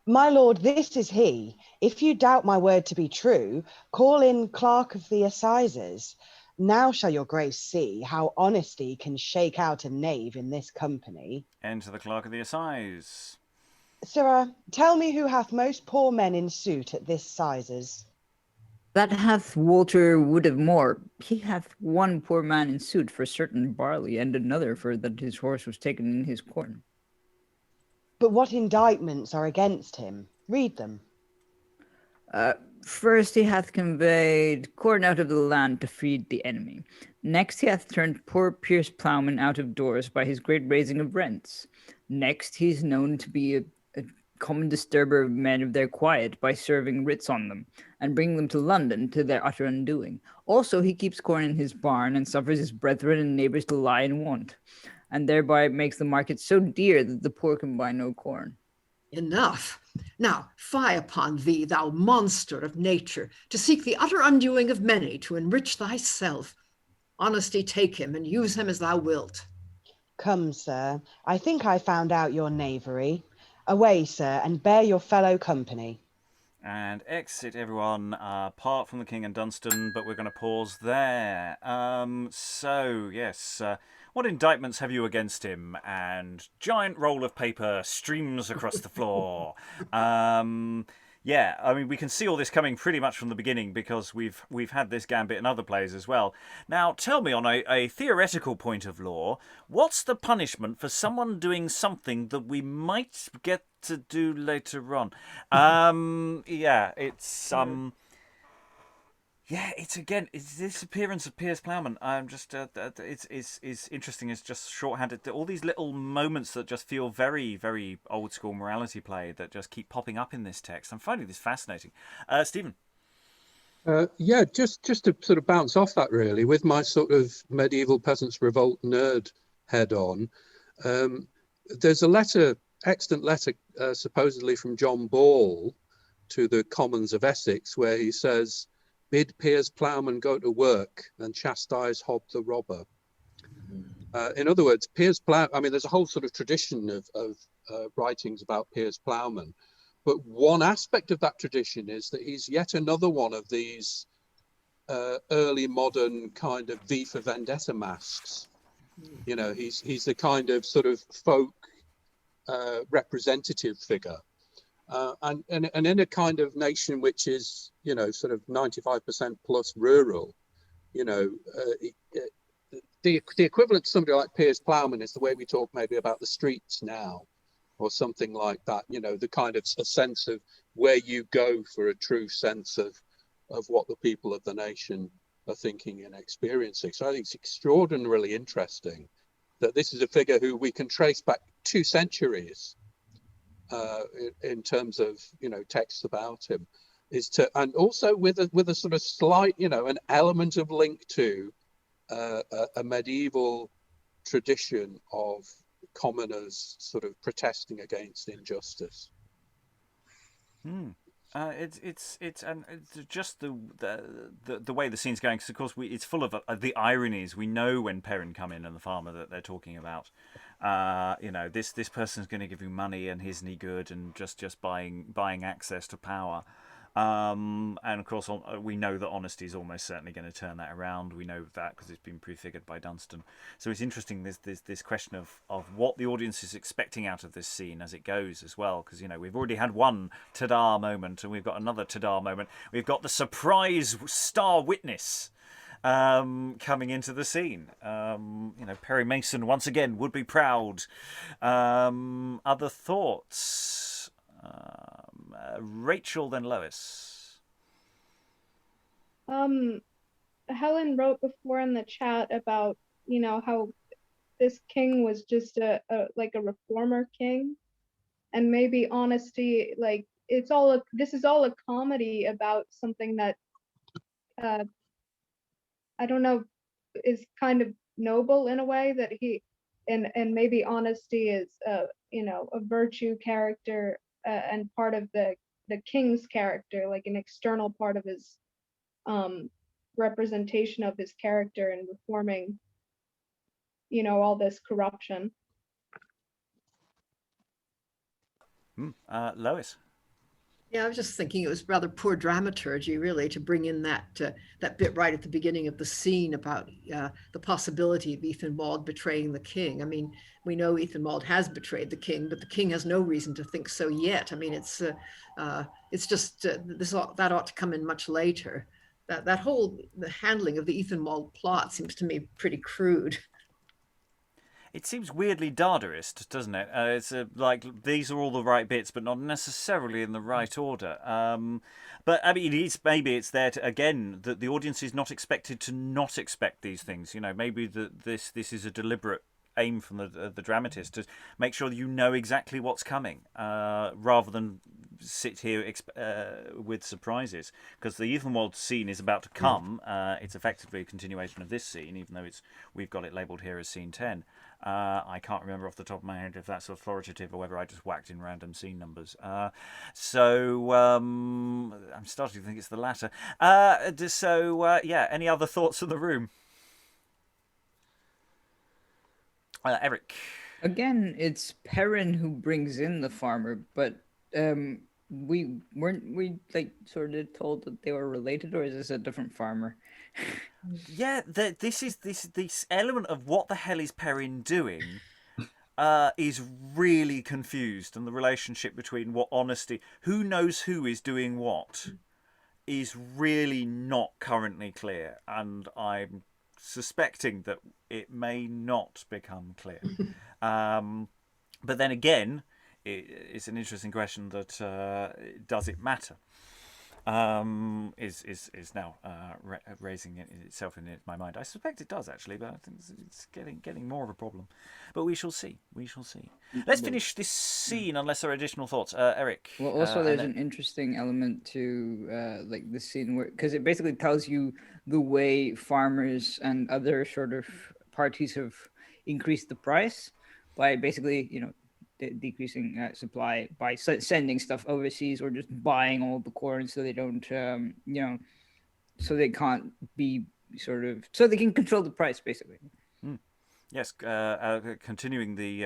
My lord, this is he. If you doubt my word to be true, call in Clerk of the Assizes. Now shall your grace see how honesty can shake out a knave in this company. Enter the Clerk of the Assize. Sirrah, tell me who hath most poor men in suit at this sizes. That hath Walter Wood of Moor. He hath one poor man in suit for certain barley, and another for that his horse was taken in his corn. But what indictments are against him? Read them. First he hath conveyed corn out of the land to feed the enemy. Next he hath turned poor Piers Plowman out of doors by his great raising of rents. Next he is known to be a common disturber of men of their quiet by serving writs on them, and bringing them to London to their utter undoing. Also he keeps corn in his barn, and suffers his brethren and neighbours to lie in want, and thereby makes the market so dear that the poor can buy no corn. Enough. Now, fie upon thee, thou monster of nature, to seek the utter undoing of many to enrich thyself. Honesty take him, and use him as thou wilt. Come, sir, I think I found out your knavery. Away, sir, and bear your fellow company. And exit everyone, apart from the King and Dunstan, but we're going to pause there. Yes, what indictments have you against him? And giant roll of paper streams across the floor. Yeah, I mean, we can see all this coming pretty much from the beginning because we've had this gambit in other plays as well. Now, tell me, on a theoretical point of law, what's the punishment for someone doing something that we might get to do later on? It's this appearance of Piers Plowman. I'm just, it's interesting. It's just shorthanded. All these little moments that just feel very, very old school morality play that just keep popping up in this text. I'm finding this fascinating. Stephen. Just to sort of bounce off that really, with my sort of medieval peasants revolt nerd head on, there's a excellent letter supposedly from John Ball to the Commons of Essex, where he says, "Bid Piers Plowman go to work and chastise Hob the robber." In other words, Piers Plowman, I mean, there's a whole sort of tradition of writings about Piers Plowman, but one aspect of that tradition is that he's yet another one of these early modern kind of V for Vendetta masks. You know, he's the kind of sort of folk representative figure. And in a kind of nation which is, you know, sort of 95% plus rural, you know, the equivalent to somebody like Piers Plowman is the way we talk maybe about the streets now, or something like that. You know, the kind of a sense of where you go for a true sense of what the people of the nation are thinking and experiencing. So I think it's extraordinarily interesting that this is a figure who we can trace back 2 centuries. In terms of, you know, texts about him, and also with a sort of slight, you know, an element of link to a medieval tradition of commoners sort of protesting against injustice. It's just the way the scene's going, because of course it's full of the ironies. We know when Perin come in and the farmer that they're talking about. You know, this person's going to give you money and he's any good, and just buying access to power. And of course, we know that honesty is almost certainly going to turn that around. We know that because it's been prefigured by Dunstan. So it's interesting. There's this question of what the audience is expecting out of this scene as it goes as well. Because, you know, we've already had one ta-da moment, and we've got another ta-da moment. We've got the surprise star witness coming into the scene. You know, Perry Mason once again would be proud. Other thoughts? Rachael, then Lois. Helen wrote before in the chat about, you know, how this king was just a reformer king, and maybe honesty, like this is all a comedy about something that I don't know, is kind of noble in a way, that and maybe honesty is you know, a virtue character, and part of the king's character, like an external part of his representation of his character and reforming, you know, all this corruption. Lois. Yeah, I was just thinking it was rather poor dramaturgy, really, to bring in that bit right at the beginning of the scene about the possibility of Ethenwald betraying the king. I mean, we know Ethenwald has betrayed the king, but the king has no reason to think so yet. I mean, it's just that ought to come in much later. That whole the handling of the Ethenwald plot seems to me pretty crude. It seems weirdly Dadaist, doesn't it? It's like these are all the right bits, but not necessarily in the right order. But I mean, maybe it's there to, again, that the audience is not expected to not expect these things. You know, maybe this is a deliberate aim from the dramatist to make sure you know exactly what's coming, rather than sit here with surprises. Because the Ethenwald scene is about to come. It's effectively a continuation of this scene, even though we've got it labelled here as scene 10. I can't remember off the top of my head if that's authoritative or whether I just whacked in random scene numbers. So I'm starting to think it's the latter. Any other thoughts in the room? Eric. Again, it's Perin who brings in the farmer, but we like sort of told that they were related, or is this a different farmer? Yeah, this element of what the hell is Perin doing is really confused, and the relationship between what honesty, who knows who is doing what, is really not currently clear, and I'm suspecting that it may not become clear. But then again, it's an interesting question that does it matter? Is now raising itself in my mind. I suspect it does actually, but I think it's getting more of a problem. But we shall see. Let's finish this scene unless there are additional thoughts. Eric. Well, also there's an interesting element to like the scene where, because it basically tells you the way farmers and other sort of parties have increased the price by basically, decreasing supply by sending stuff overseas or just buying all the corn so they don't, so they can't be so they can control the price basically. Yes, continuing the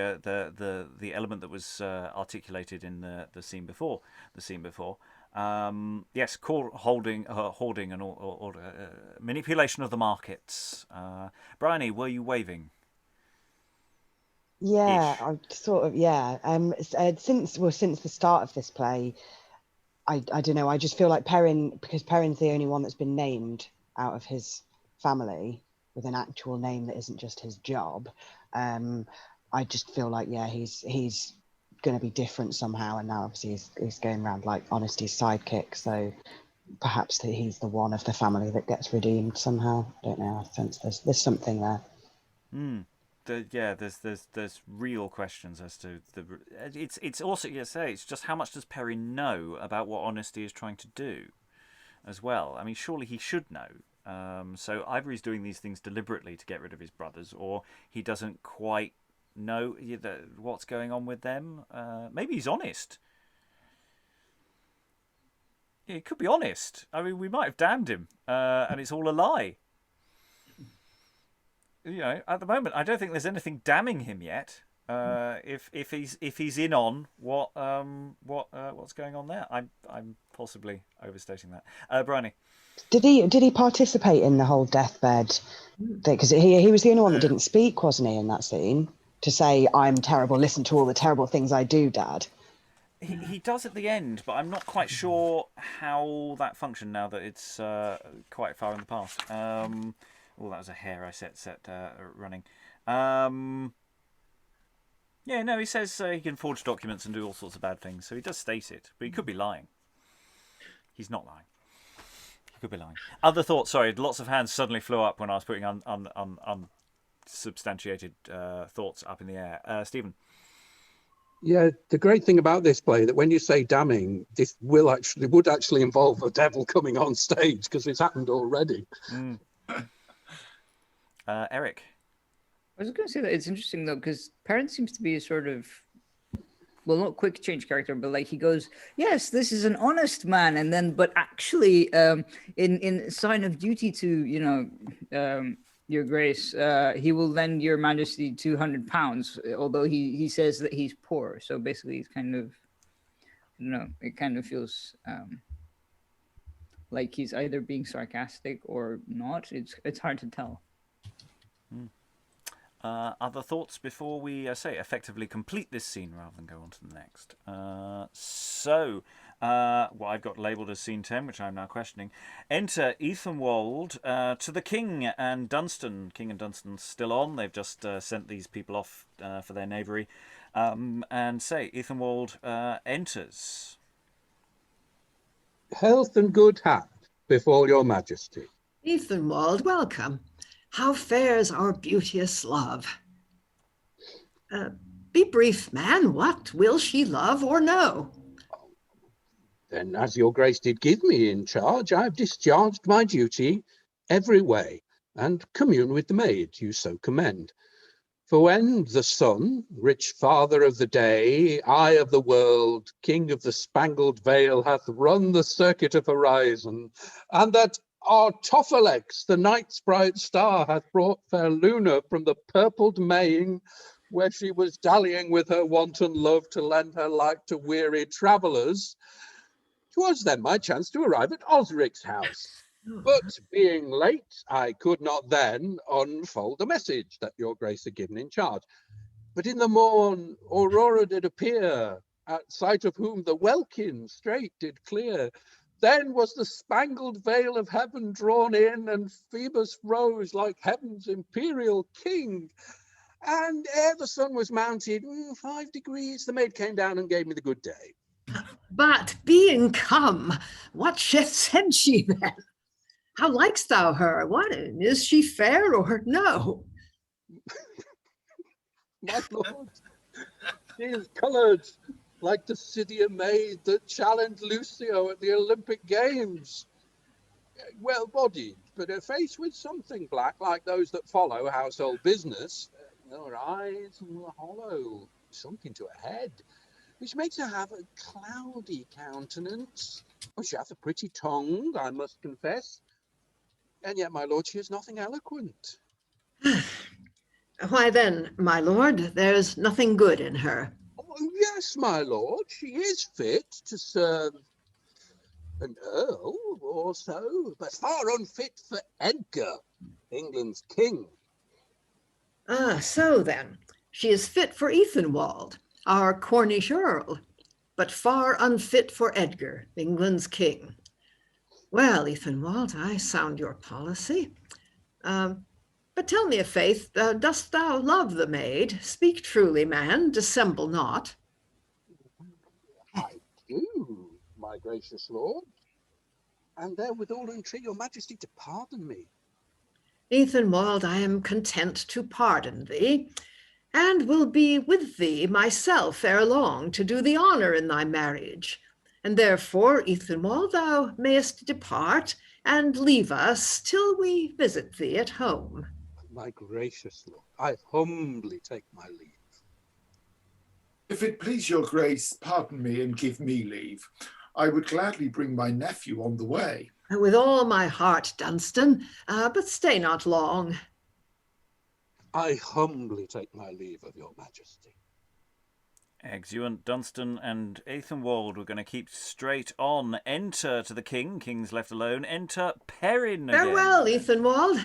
element that was articulated in the scene before. Yes, hoarding and all manipulation of the markets. Briony, were you waving? Yeah, Ish. I sort of, yeah. Since the start of this play, I don't know. I just feel like Perin, because Perin's the only one that's been named out of his family with an actual name that isn't just his job. I just feel like, yeah, he's going to be different somehow, and now obviously he's going around like Honesty's sidekick. So perhaps he's the one of the family that gets redeemed somehow. I don't know. I sense there's something there. There's real questions as to it's also, it's just how much does Perin know about what Honesty is trying to do as well. I mean, surely he should know. So either he's doing these things deliberately to get rid of his brothers, or he doesn't quite know what's going on with them. Maybe he's honest. Yeah, he could be honest. I mean, we might have damned him, and it's all a lie. At the moment, I don't think there's anything damning him yet. If he's in on what's going on there, I'm possibly overstating that. Briony. Did he participate in the whole deathbed thing? Because he was the only one that didn't speak, wasn't he, in that scene? To say, I'm terrible, listen to all the terrible things I do, Dad. He does at the end, but I'm not quite sure how that functioned now that it's quite far in the past. Oh, that was a hair I set running. He says he can forge documents and do all sorts of bad things, so he does state it, but he could be lying. He's not lying. He could be lying. Other thoughts? Sorry, lots of hands suddenly flew up when I was putting unsubstantiated thoughts up in the air. Stephen. Yeah, the great thing about this play that when you say damning, this would actually involve a devil coming on stage because it's happened already. Eric. I was going to say that it's interesting though, because Perin seems to be a sort of, well, not quick change character, but like he goes, yes, this is an honest man, and then, but actually, in sign of duty to, Your Grace, he will lend Your Majesty £200, although he says that he's poor. So basically, he's kind of don't know, it kind of feels like he's either being sarcastic or not. It's hard to tell. Other thoughts before we effectively complete this scene rather than go on to the next? What I've got labelled as scene 10, which I'm now questioning. Enter Ethenwald to the King and Dunstan. King and Dunstan still on. They've just sent these people off for their knavery. And say, Ethenwald enters. Health and good hap before your majesty. Ethenwald, welcome. How fares our beauteous love? Be brief, man. What will she love or know? Then, as your grace did give me in charge, I have discharged my duty every way, and commune with the maid you so commend. For when the sun, rich father of the day, eye of the world, king of the spangled vale, hath run the circuit of horizon, and that our Tophalex, the night's bright star, hath brought fair Luna from the purpled maying, where she was dallying with her wanton love to lend her light to weary travellers. 'Twas then my chance to arrive at Osrick's house. But being late, I could not then unfold the message that your grace had given in charge. But in the morn, Aurora did appear, at sight of whom the welkin straight did clear. Then was the spangled veil of heaven drawn in, and Phoebus rose like heaven's imperial king. And ere the sun was mounted 5 degrees, the maid came down and gave me the good day. But being come, what said she then? How likest thou her? What, is she fair or no? My lord, she is coloured like the Scythian maid that challenged Lucio at the Olympic Games. Well-bodied, but her face with something black, like those that follow household business. Her eyes hollow, sunk into her head, which makes her have a cloudy countenance. Oh, she hath a pretty tongue, I must confess. And yet, my lord, she is nothing eloquent. Why then, my lord, there's nothing good in her. Oh, yes, my lord, she is fit to serve an earl or so, but far unfit for Edgar, England's king. So then, she is fit for Ethenwald, our Cornish earl, but far unfit for Edgar, England's king. Well, Ethenwald, I sound your policy. But tell me, faith, dost thou love the maid? Speak truly, man, dissemble not. I do, my gracious lord, and therewithal entreat your majesty to pardon me. Ethenwald, I am content to pardon thee, and will be with thee myself ere long to do thee honour in thy marriage. And therefore, Ethenwald, thou mayest depart and leave us till we visit thee at home. My gracious lord, I humbly take my leave. If it please your grace, pardon me and give me leave. I would gladly bring my nephew on the way. With all my heart, Dunstan, but stay not long. I humbly take my leave of your majesty. Excellent. Dunstan and Ethenwald, we're going to keep straight on. Enter to the king. King's left alone. Enter Perin again. Farewell, Ethenwald.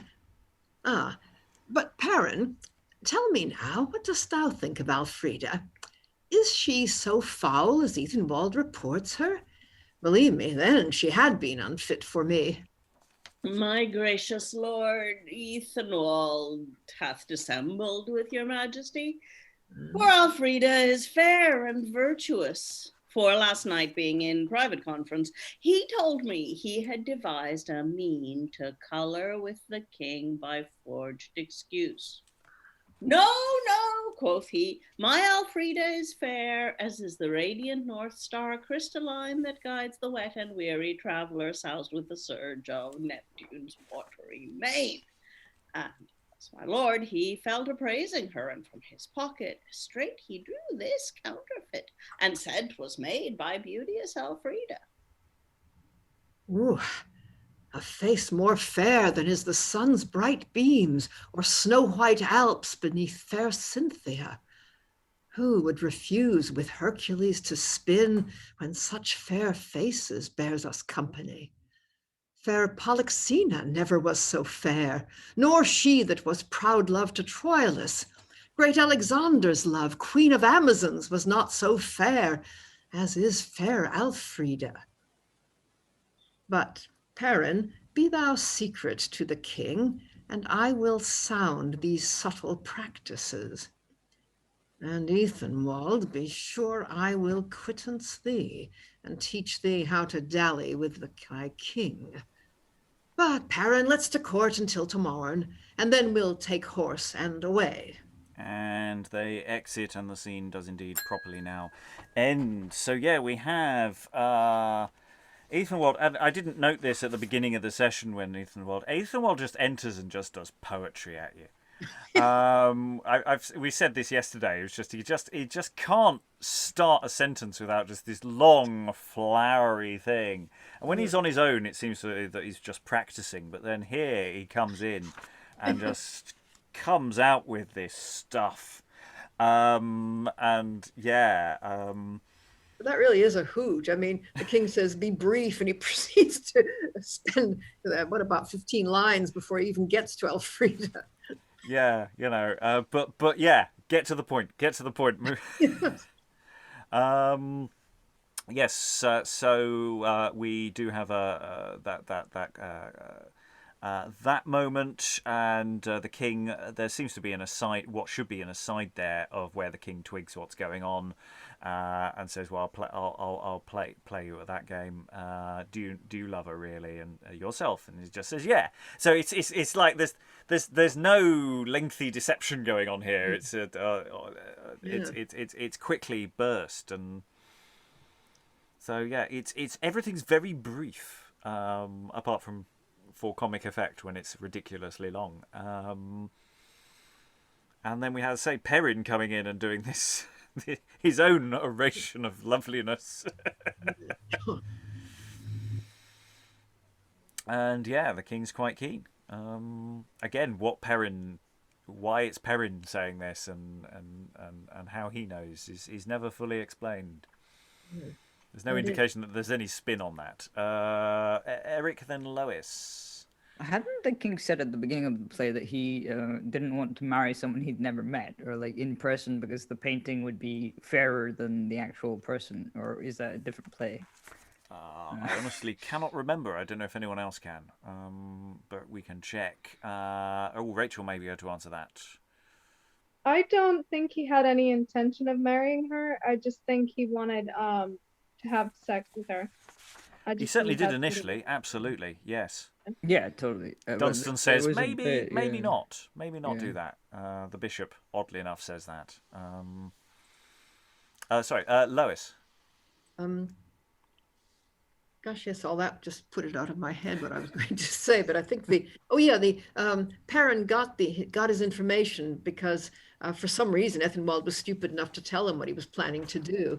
But Perin, tell me now, what dost thou think of Alfrida? Is she so foul as Ethenwald reports her? Believe me, then she had been unfit for me. My gracious lord, Ethenwald hath dissembled with your majesty. For Alfrida is fair and virtuous. For last night, being in private conference, he told me he had devised a mean to colour with the king by forged excuse. No, quoth he, my Alfrida is fair, as is the radiant north star crystalline that guides the wet and weary traveller soused with the surge of Neptune's watery main. And as my lord, he fell to praising her, and from his pocket straight he drew this counterfeit, and said 'twas made by beauteous Alfrida. Ooh, a face more fair than is the sun's bright beams, or snow-white Alps beneath fair Cynthia. Who would refuse with Hercules to spin when such fair faces bears us company? Fair Polyxena never was so fair, nor she that was proud love to Troilus. Great Alexander's love, queen of Amazons, was not so fair as is fair Alfrida. But, Perin, be thou secret to the king, and I will sound these subtle practices. And Ethenwald, be sure I will quittance thee, and teach thee how to dally with thy king. But, Perin, let's to court until tomorrow, and then we'll take horse and away. And they exit, and the scene does indeed properly now end. So yeah, we have Ethenwald, and I didn't note this at the beginning of the session when Ethenwald just enters and just does poetry at you. We said this yesterday. It was just he just can't start a sentence without just this long, flowery thing. And when he's on his own, it seems that he's just practicing. But then here he comes in and just comes out with this stuff. That really is a hoot. I mean, the king says, be brief, and he proceeds to spend, about 15 lines before he even gets to Alfrida. Yeah, but yeah, get to the point. Yes, so we do have that moment, and the king. There seems to be what should be an aside there of where the king twigs what's going on, and says, "Well, I'll play you at that game. Do you love her really, and yourself?" And he just says, "Yeah." So it's like there's no lengthy deception going on here. It's quickly burst, and so yeah, it's everything's very brief, apart from for comic effect when it's ridiculously long. And then we have, say, Perin coming in and doing this his own oration of loveliness. And yeah, the king's quite keen. Again, why it's Perin saying this and how he knows is never fully explained. There's no indication that there's any spin on that. Eric, then Lois. Hadn't the king said at the beginning of the play that he didn't want to marry someone he'd never met, or like in person, because the painting would be fairer than the actual person? Or is that a different play? I honestly cannot remember. I don't know if anyone else can, but we can check. Rachael may be able to answer that. I don't think he had any intention of marrying her. I just think he wanted to have sex with her. He certainly did initially. Absolutely, yes. Yeah, totally. Dunstan says maybe not. Maybe not do that. The bishop, oddly enough, says that. Lois. Gosh, yes, all that just put it out of my head what I was going to say. But I think Perin got his information because for some reason Ethenwald was stupid enough to tell him what he was planning to do.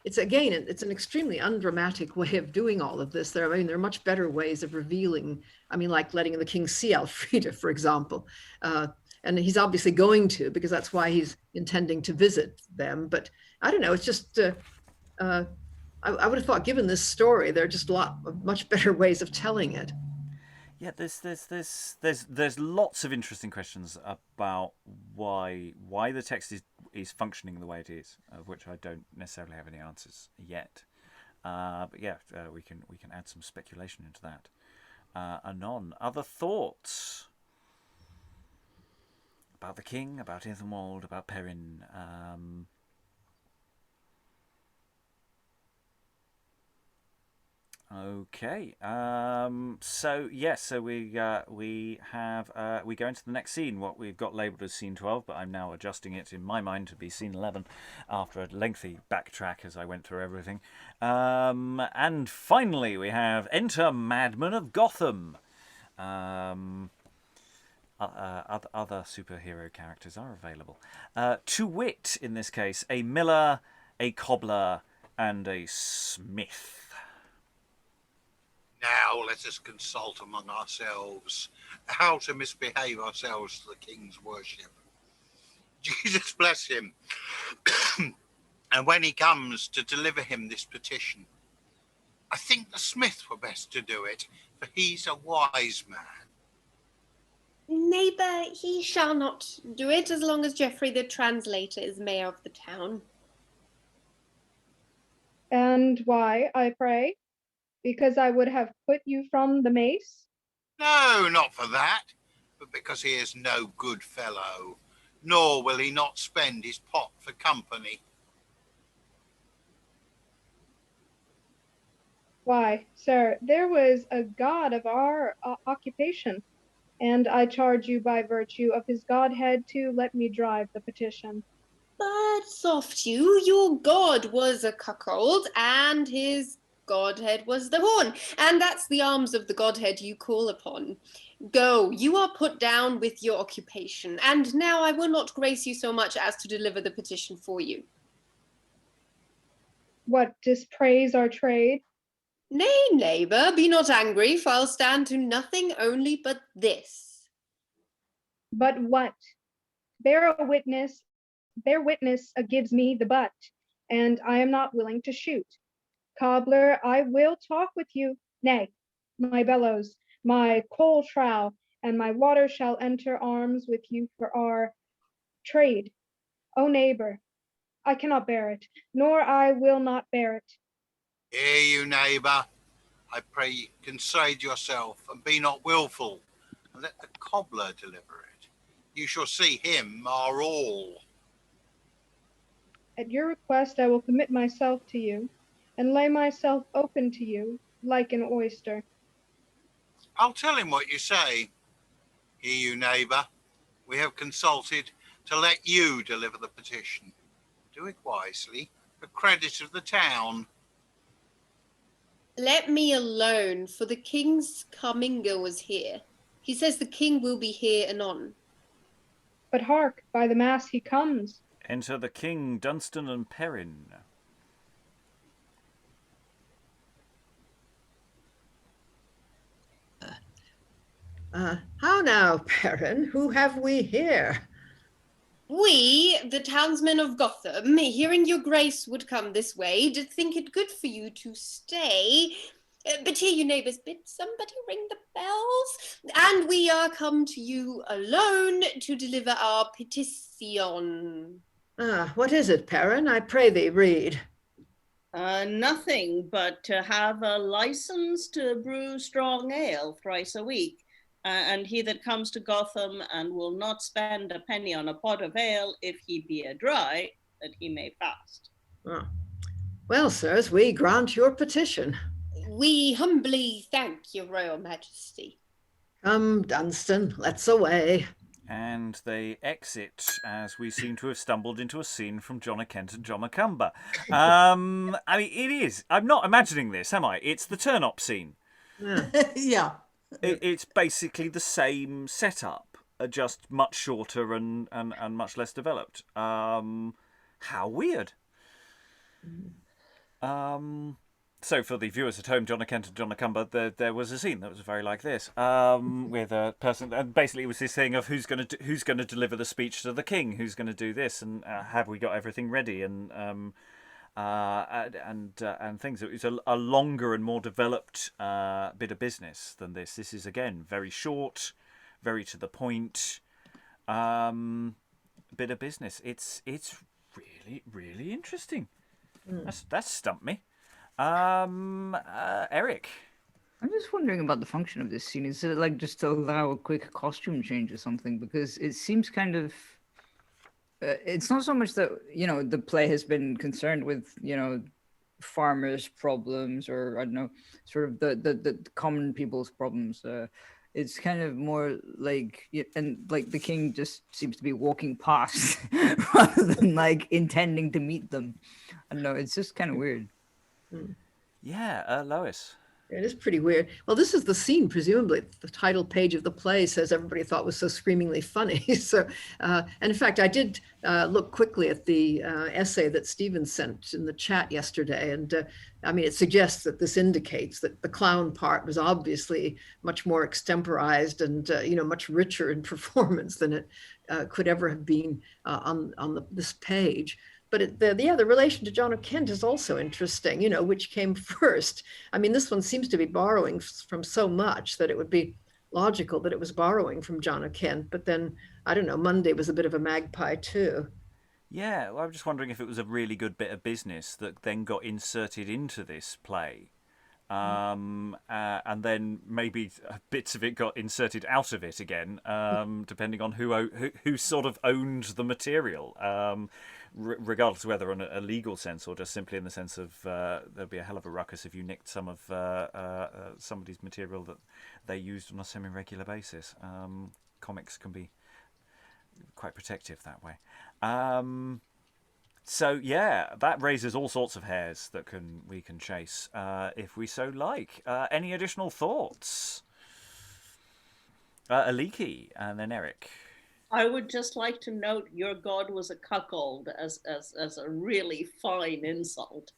It's an extremely undramatic way of doing all of this. There are much better ways of revealing. Like letting the king see Alfrida, for example. And he's obviously going to, because that's why he's intending to visit them. But I don't know. It's just. I would have thought, given this story, there are just much better ways of telling it. Yeah, there's lots of interesting questions about why the text is functioning the way it is, of which I don't necessarily have any answers yet. But yeah, we can add some speculation into that. Anon, other thoughts about the king, about Ethenwald, about Perin? Okay. So we go into the next scene. What we've got labelled as scene 12, but I'm now adjusting it in my mind to be scene 11 after a lengthy backtrack as I went through everything. And finally, we have Enter Madman of Gotham. Other superhero characters are available. To wit, in this case, a miller, a cobbler, and a smith. Now let us consult among ourselves how to misbehave ourselves to the king's worship. Jesus bless him. And when he comes to deliver him this petition, I think the smith were best to do it, for he's a wise man. Neighbour, he shall not do it as long as Geoffrey the translator is mayor of the town. And why, I pray? Because I would have put you from the mace? No, not for that, but because he is no good fellow, nor will he not spend his pot for company. Why, sir, there was a god of our occupation, and I charge you by virtue of his godhead to let me drive the petition. But soft you, your god was a cuckold, and his godhead was the horn, and that's the arms of the godhead you call upon. Go, you are put down with your occupation, and now I will not grace you so much as to deliver the petition for you. What, dispraise our trade? Nay, neighbour, be not angry, for I'll stand to nothing only but this. But what? Bear witness gives me the butt, and I am not willing to shoot. Cobbler, I will talk with you. Nay, my bellows, my coal trough, and my water shall enter arms with you for our trade. O neighbour, I cannot bear it, nor I will not bear it. Hear you, neighbour. I pray you consider yourself, and be not wilful, and let the cobbler deliver it. You shall see him our all. At your request I will commit myself to you, and lay myself open to you, like an oyster. I'll tell him what you say. Hear you, neighbour. We have consulted to let you deliver the petition. Do it wisely, for credit of the town. Let me alone, for the king's coming was here. He says the king will be here anon. But hark, by the mass he comes. Enter the king, Dunstan and Perin. How now, Perin? Who have we here? We, the townsmen of Gotham, hearing your grace would come this way, did think it good for you to stay. But here, you neighbours, bid somebody ring the bells, and we are come to you alone to deliver our petition. What is it, Perin? I pray thee read. Nothing but to have a license to brew strong ale thrice a week. And he that comes to Gotham and will not spend a penny on a pot of ale, if he be a dry, that he may fast. Well, sirs, we grant your petition. We humbly thank your royal majesty. Come, Dunstan, let's away. And they exit as we seem to have stumbled into a scene from John a Kent and John Macumber. I mean, it is. I'm not imagining this, am I? It's the turn-up scene. Yeah. It's basically the same setup, just much shorter and much less developed. How weird. So for the viewers at home, John a Kent and John Macumber, there was a scene that was very like this, with a person, and basically it was this thing of who's going to deliver the speech to the king, who's going to do this, and have we got everything ready, and things. It's a longer and more developed bit of business than this. This is again very short, very to the point bit of business. It's really interesting. That's stumped me. Eric, I'm just wondering about the function of this scene. Is it like just to allow a quick costume change or something? Because it seems kind of. It's not so much that, the play has been concerned with, farmers' problems or, I don't know, sort of the common people's problems. It's kind of more like, and like the king just seems to be walking past rather than like intending to meet them. I don't know, it's just kind of weird. Yeah, Lois. It is pretty weird. Well, this is the scene, presumably. The title page of the play says everybody thought was so screamingly funny. So, and in fact, I did look quickly at the essay that Stephen sent in the chat yesterday. And I mean, it suggests that this indicates that the clown part was obviously much more extemporized and, much richer in performance than it could ever have been on this page. But the relation to John of Kent is also interesting, which came first. I mean, this one seems to be borrowing from so much that it would be logical that it was borrowing from John of Kent. But then, I don't know, Monday was a bit of a magpie too. Yeah, well, I'm just wondering if it was a really good bit of business that then got inserted into this play. And then maybe bits of it got inserted out of it again, depending on who sort of owned the material. Regardless of whether in a legal sense or just simply in the sense of there'd be a hell of a ruckus if you nicked some of somebody's material that they used on a semi-regular basis. Comics can be quite protective that way. So yeah, that raises all sorts of hairs that we can chase if we so like. Any additional thoughts? Aliki and then Eric. I would just like to note your god was a cuckold as a really fine insult.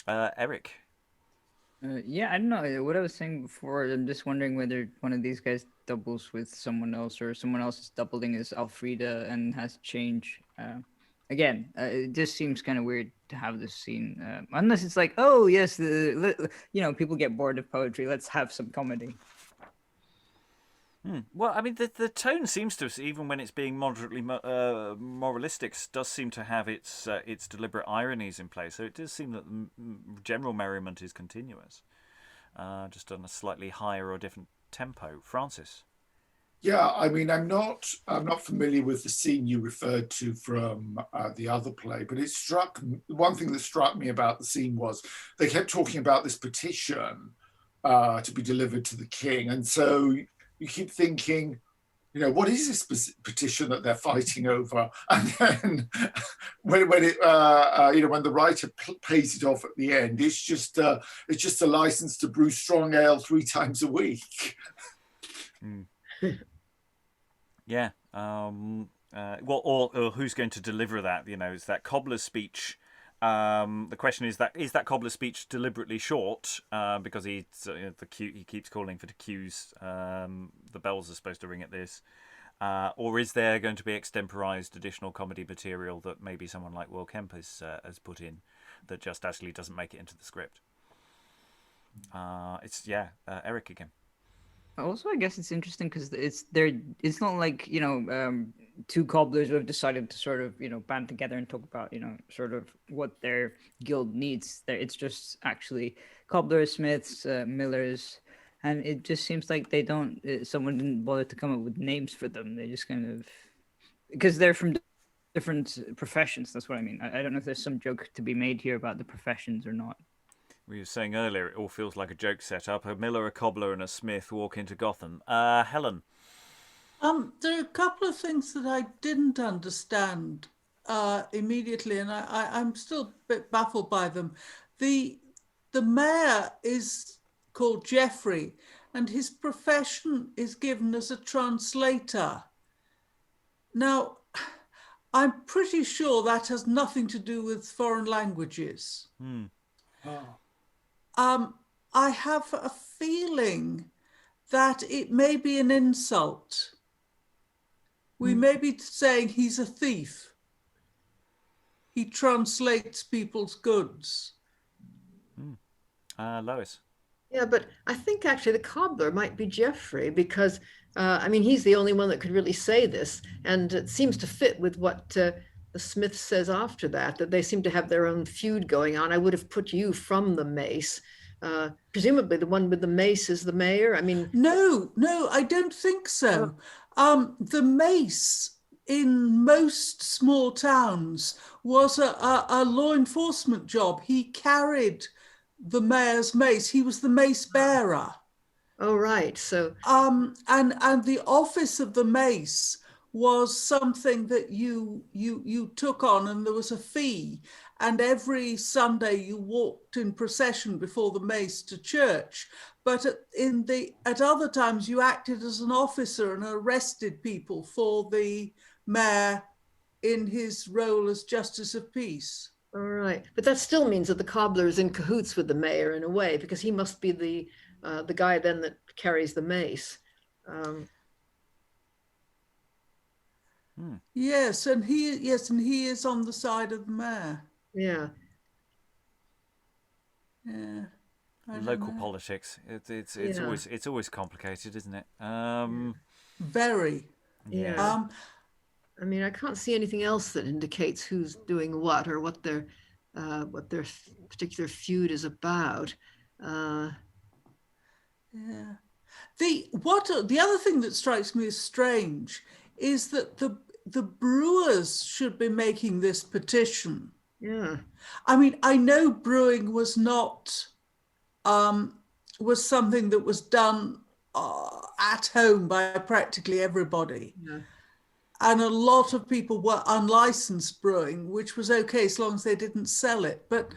Eric. Yeah, I don't know. What I was saying before, I'm just wondering whether one of these guys doubles with someone else or someone else is doubling as Alfrida and has change. Again, it just seems kind of weird to have this scene. Unless it's like, oh, yes, people get bored of poetry. Let's have some comedy. Well, I mean, the tone seems to, even when it's being moderately moralistic, does seem to have its deliberate ironies in place. So it does seem that the general merriment is continuous, just on a slightly higher or different tempo. Francis. Yeah, I mean, I'm not familiar with the scene you referred to from the other play, but one thing that struck me about the scene was they kept talking about this petition to be delivered to the king, and so you keep thinking, what is this petition that they're fighting over? And then when the writer pays it off at the end, it's just a license to brew strong ale 3 times a week. Yeah. Or who's going to deliver that? It's that Cobbler's speech. The question is that Cobbler's speech deliberately short because he keeps calling for the cues. The bells are supposed to ring at this, or is there going to be extemporized additional comedy material that maybe someone like Will Kemp has put in that just actually doesn't make it into the script? Eric again. Also, I guess it's interesting because it's not like two cobblers who have decided to sort of band together and talk about sort of what their guild needs. It's just actually cobblers, smiths, millers, and it just seems like someone didn't bother to come up with names for them. They just kind of, because they're from different professions. That's what I mean. I don't know if there's some joke to be made here about the professions or not. We were saying earlier, it all feels like a joke set up. A miller, a cobbler, and a smith walk into Gotham. Helen. There are a couple of things that I didn't understand immediately, and I'm still a bit baffled by them. The mayor is called Geoffrey, and his profession is given as a translator. Now, I'm pretty sure that has nothing to do with foreign languages. I have a feeling that it may be an insult. We may be saying he's a thief. He translates people's goods. Lois. Yeah, but I think actually the cobbler might be Geoffrey because, he's the only one that could really say this. And it seems to fit with what the smith says after that they seem to have their own feud going on. I would have put you from the mace. Presumably the one with the mace is the mayor. No, I don't think so. The mace in most small towns was a law enforcement job. He carried the mayor's mace. He was the mace bearer. Oh, right. So and the office of the mace was something that you took on, and there was a fee, and every Sunday you walked in procession before the mace to church. But at other times you acted as an officer and arrested people for the mayor in his role as Justice of Peace. All right, but that still means that the cobbler is in cahoots with the mayor in a way, because he must be the guy then that carries the mace. Yes, and he is on the side of the mayor. Yeah. Yeah. Local politics. It's always complicated, isn't it? Very. Yeah. I mean, I can't see anything else that indicates who's doing what or what their particular feud is about. Yeah. The other thing that strikes me as strange is that the brewers should be making this petition. Yeah. I mean, I know brewing was not was something that was done at home by practically everybody. Yeah. And a lot of people were unlicensed brewing, which was okay as long as they didn't sell it. But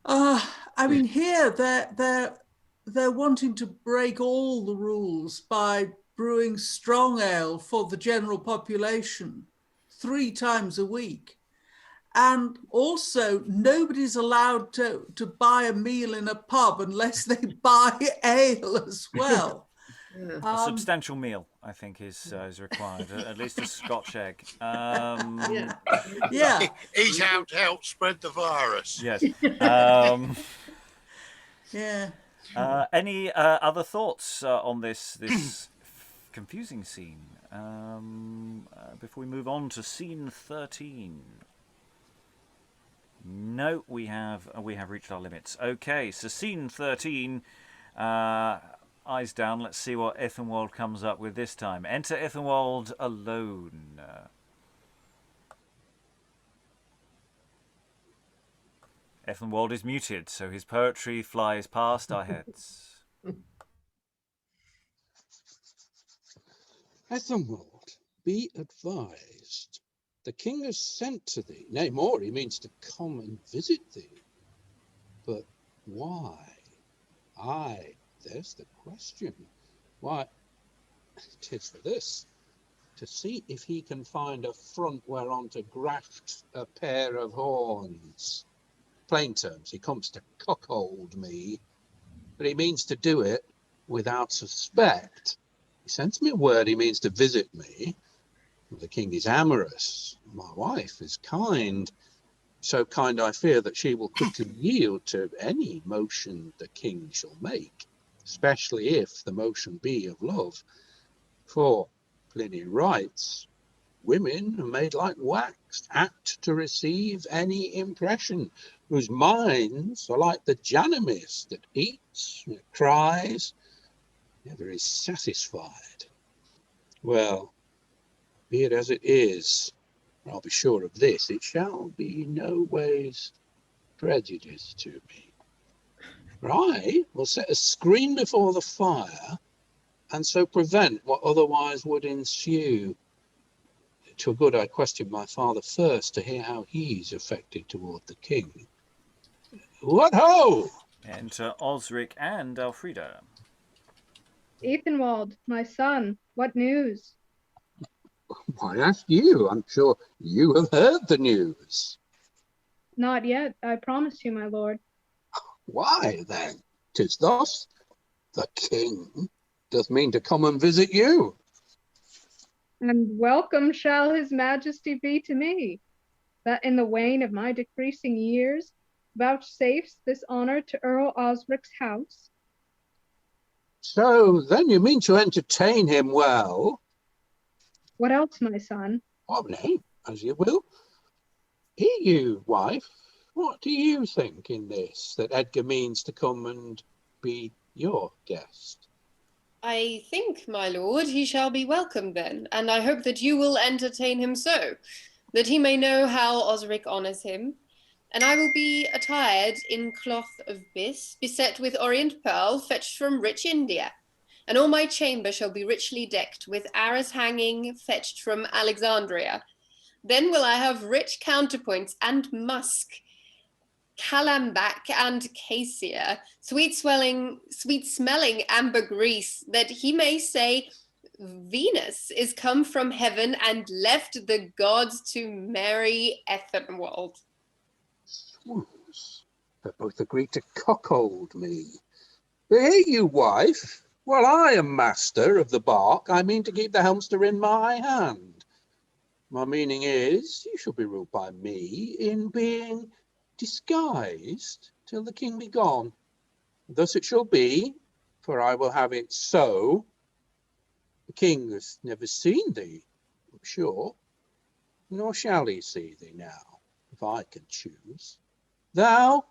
I mean, here they're wanting to break all the rules by brewing strong ale for the general population 3 times a week. And also, nobody's allowed to buy a meal in a pub unless they buy ale as well. A substantial meal, I think, is required. At least a Scotch egg. Yeah. He's out to help spread the virus. Yes. Yeah. Any other thoughts on this confusing scene before we move on to scene 13? No, we have reached our limits. Okay, so scene 13. Eyes down. Let's see what Ethenwald comes up with this time. Enter Ethenwald alone. Ethenwald is muted, so his poetry flies past our heads. Ethenwald, be advised. The king has sent to thee. Nay, more, he means to come and visit thee. But why? Aye, there's the question. Why, 'tis for this, to see if he can find a front whereon to graft a pair of horns. Plain terms, he comes to cuckold me, but he means to do it without suspect. He sends me word he means to visit me. The king is amorous, my wife is kind, so kind I fear that she will quickly yield to any motion the king shall make, especially if the motion be of love. For Pliny writes, women are made like wax, apt to receive any impression, whose minds are like the Janimis that eats, that cries, never is satisfied. Well, be it as it is, I'll be sure of this, it shall be no ways prejudice to me. For I will set a screen before the fire, and so prevent what otherwise would ensue. To a good I question my father first, to hear how he's affected toward the king. What ho! Enter Osrick and Alfrida. Ethenwald, my son, what news? Why ask you? I'm sure you have heard the news. Not yet, I promise you, my lord. Why then? 'Tis thus. The king doth mean to come and visit you. And welcome shall his majesty be to me, that in the wane of my decreasing years vouchsafes this honour to Earl Osrick's house. So then you mean to entertain him well? What else, my son? Oh, nay, as you will. Hear you, wife, what do you think in this, that Edgar means to come and be your guest? I think, my lord, he shall be welcome then, and I hope that you will entertain him so, that he may know how Osrick honours him. And I will be attired in cloth of bis, beset with orient pearl, fetched from rich India. And all my chamber shall be richly decked with arras hanging, fetched from Alexandria. Then will I have rich counterpoints and musk, calambac and cassia, sweet-smelling ambergris, that he may say Venus is come from heaven and left the gods to marry Ethenwald. Swoons, they both agreed to cuckold me. But here, you wife, while I am master of the bark, I mean to keep the helmster in my hand. My meaning is, you shall be ruled by me in being disguised till the king be gone. Thus it shall be, for I will have it so. The king has never seen thee, I'm sure, nor shall he see thee now, if I can choose. Thou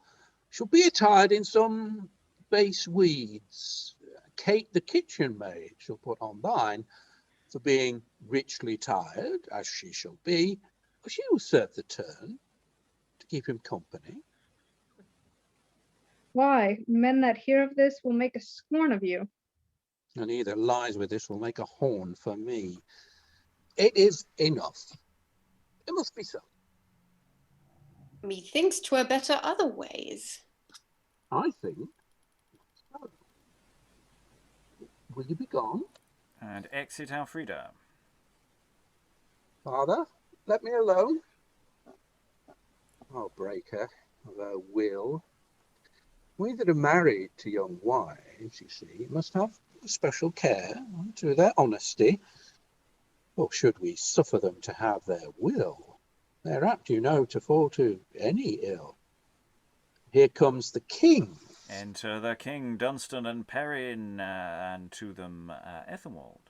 shalt be attired in some base weeds. Kate the kitchen maid shall put on thine, for being richly tired, as she shall be, she will serve the turn to keep him company. Why, men that hear of this will make a scorn of you. And he that lies with this will make a horn for me. It is enough. It must be so. Methinks 'twere better other ways. I think so. Will you be gone? And exit Alfrida. Father, let me alone. I'll break her of her will. We that are married to young wives, you see, must have special care to their honesty. Or should we suffer them to have their will, they're apt, you know, to fall to any ill. Here comes the king. Enter the king, Dunstan and Perin, and to them Ethenwald.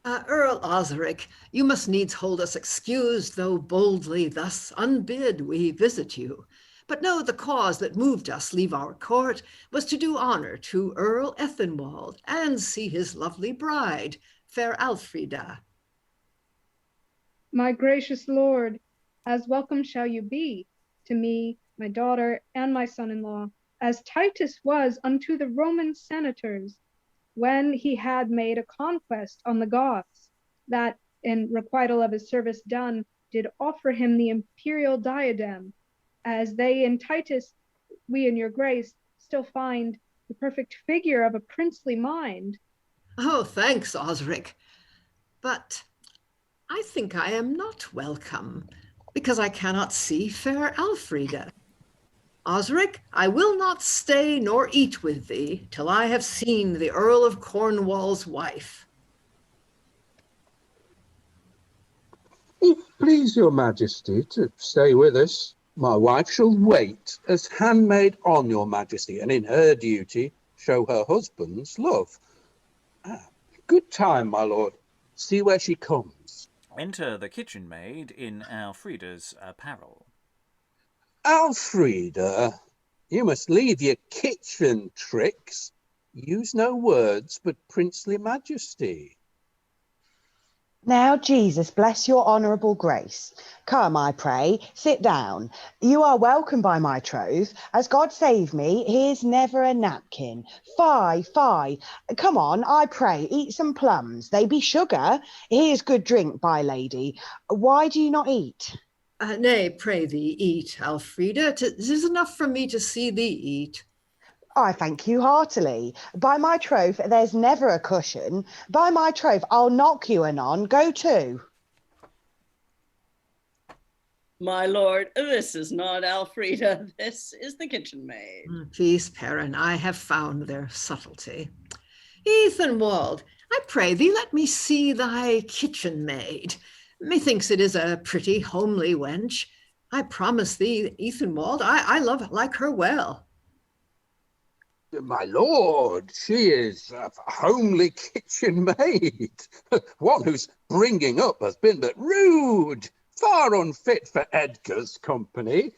Earl Osrick, you must needs hold us excused, though boldly thus unbid we visit you. But know the cause that moved us leave our court was to do honor to Earl Ethenwald and see his lovely bride, fair Alfrida. My gracious lord, as welcome shall you be to me, my daughter, and my son-in-law, as Titus was unto the Roman senators, when he had made a conquest on the Goths, that in requital of his service done, did offer him the imperial diadem, as they in Titus, we in your grace, still find the perfect figure of a princely mind. Oh, thanks, Osrick. But I think I am not welcome, because I cannot see fair Alfrida. Osrick, I will not stay nor eat with thee till I have seen the Earl of Cornwall's wife. Please your majesty to stay with us. My wife shall wait as handmaid on your majesty, and in her duty show her husband's love. Good time, my lord. See where she comes. Enter the kitchen maid in Alfrida's apparel. Alfrida, you must leave your kitchen tricks. Use no words but princely majesty. Now, Jesus, bless your honourable grace. Come, I pray, sit down. You are welcome by my troth. As God save me, here's never a napkin. Fie, fie. Come on, I pray, eat some plums. They be sugar. Here's good drink, by lady. Why do you not eat? Nay, pray thee, eat, Alfrida. 'Tis enough for me to see thee eat. I thank you heartily. By my troth, there's never a cushion. By my troth, I'll knock you anon. Go to. My lord, this is not Alfrida. This is the kitchen maid. Peace, Perin, I have found their subtlety. Ethenwald, I pray thee, let me see thy kitchen maid. Methinks it is a pretty homely wench. I promise thee, Ethenwald, I like her well. My lord, she is a homely kitchen maid. One whose bringing up has been but rude, far unfit for Edgar's company.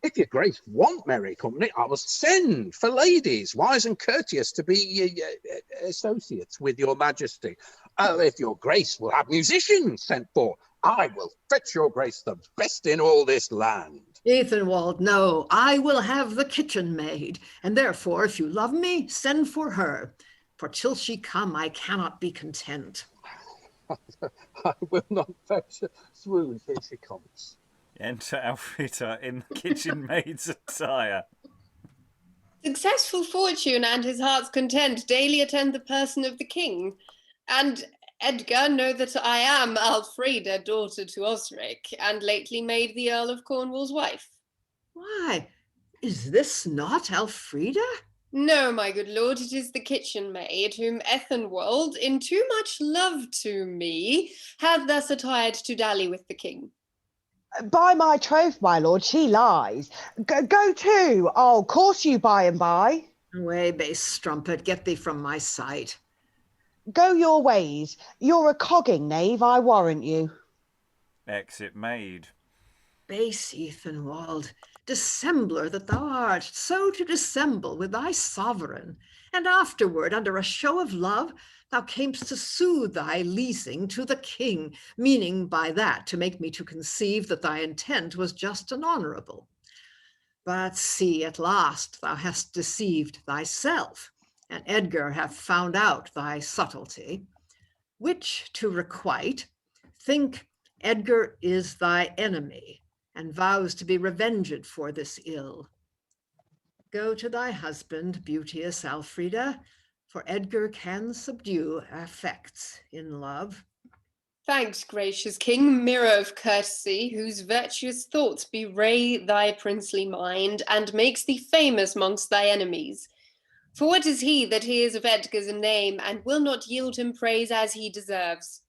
If your grace want merry company, I will send for ladies, wise and courteous, to be associates with your majesty. If your grace will have musicians sent for, I will fetch your grace the best in all this land. Ethenwald, no, I will have the kitchen maid, and therefore, if you love me, send for her. For till she come, I cannot be content. I will not fetch a swoon. Here she comes. Enter Alfrida in the kitchen maid's attire. Successful fortune and his heart's content daily attend the person of the king. And Edgar, know that I am Alfrida, daughter to Osrick, and lately made the Earl of Cornwall's wife. Why, is this not Alfrida? No, my good lord, it is the kitchen maid, whom Ethenwald, in too much love to me, hath thus attired to dally with the king. By my troth, my lord, she lies. Go to. I'll course you by and by. Away, base strumpet, get thee from my sight. Go your ways. You're a cogging knave, I warrant you. Exit Maid. Base Ethenwald, dissembler that thou art, so to dissemble with thy sovereign, and afterward, under a show of love, thou camest to soothe thy leasing to the king, meaning by that to make me to conceive that thy intent was just and honourable. But see, at last thou hast deceived thyself, and Edgar hath found out thy subtlety, which to requite, think Edgar is thy enemy, and vows to be revenged for this ill. Go to thy husband, beauteous Alfrida, for Edgar can subdue affects in love. Thanks, gracious king, mirror of courtesy, whose virtuous thoughts bewray thy princely mind, and makes thee famous mongst thy enemies. For what is he that hears of Edgar's name, and will not yield him praise as he deserves?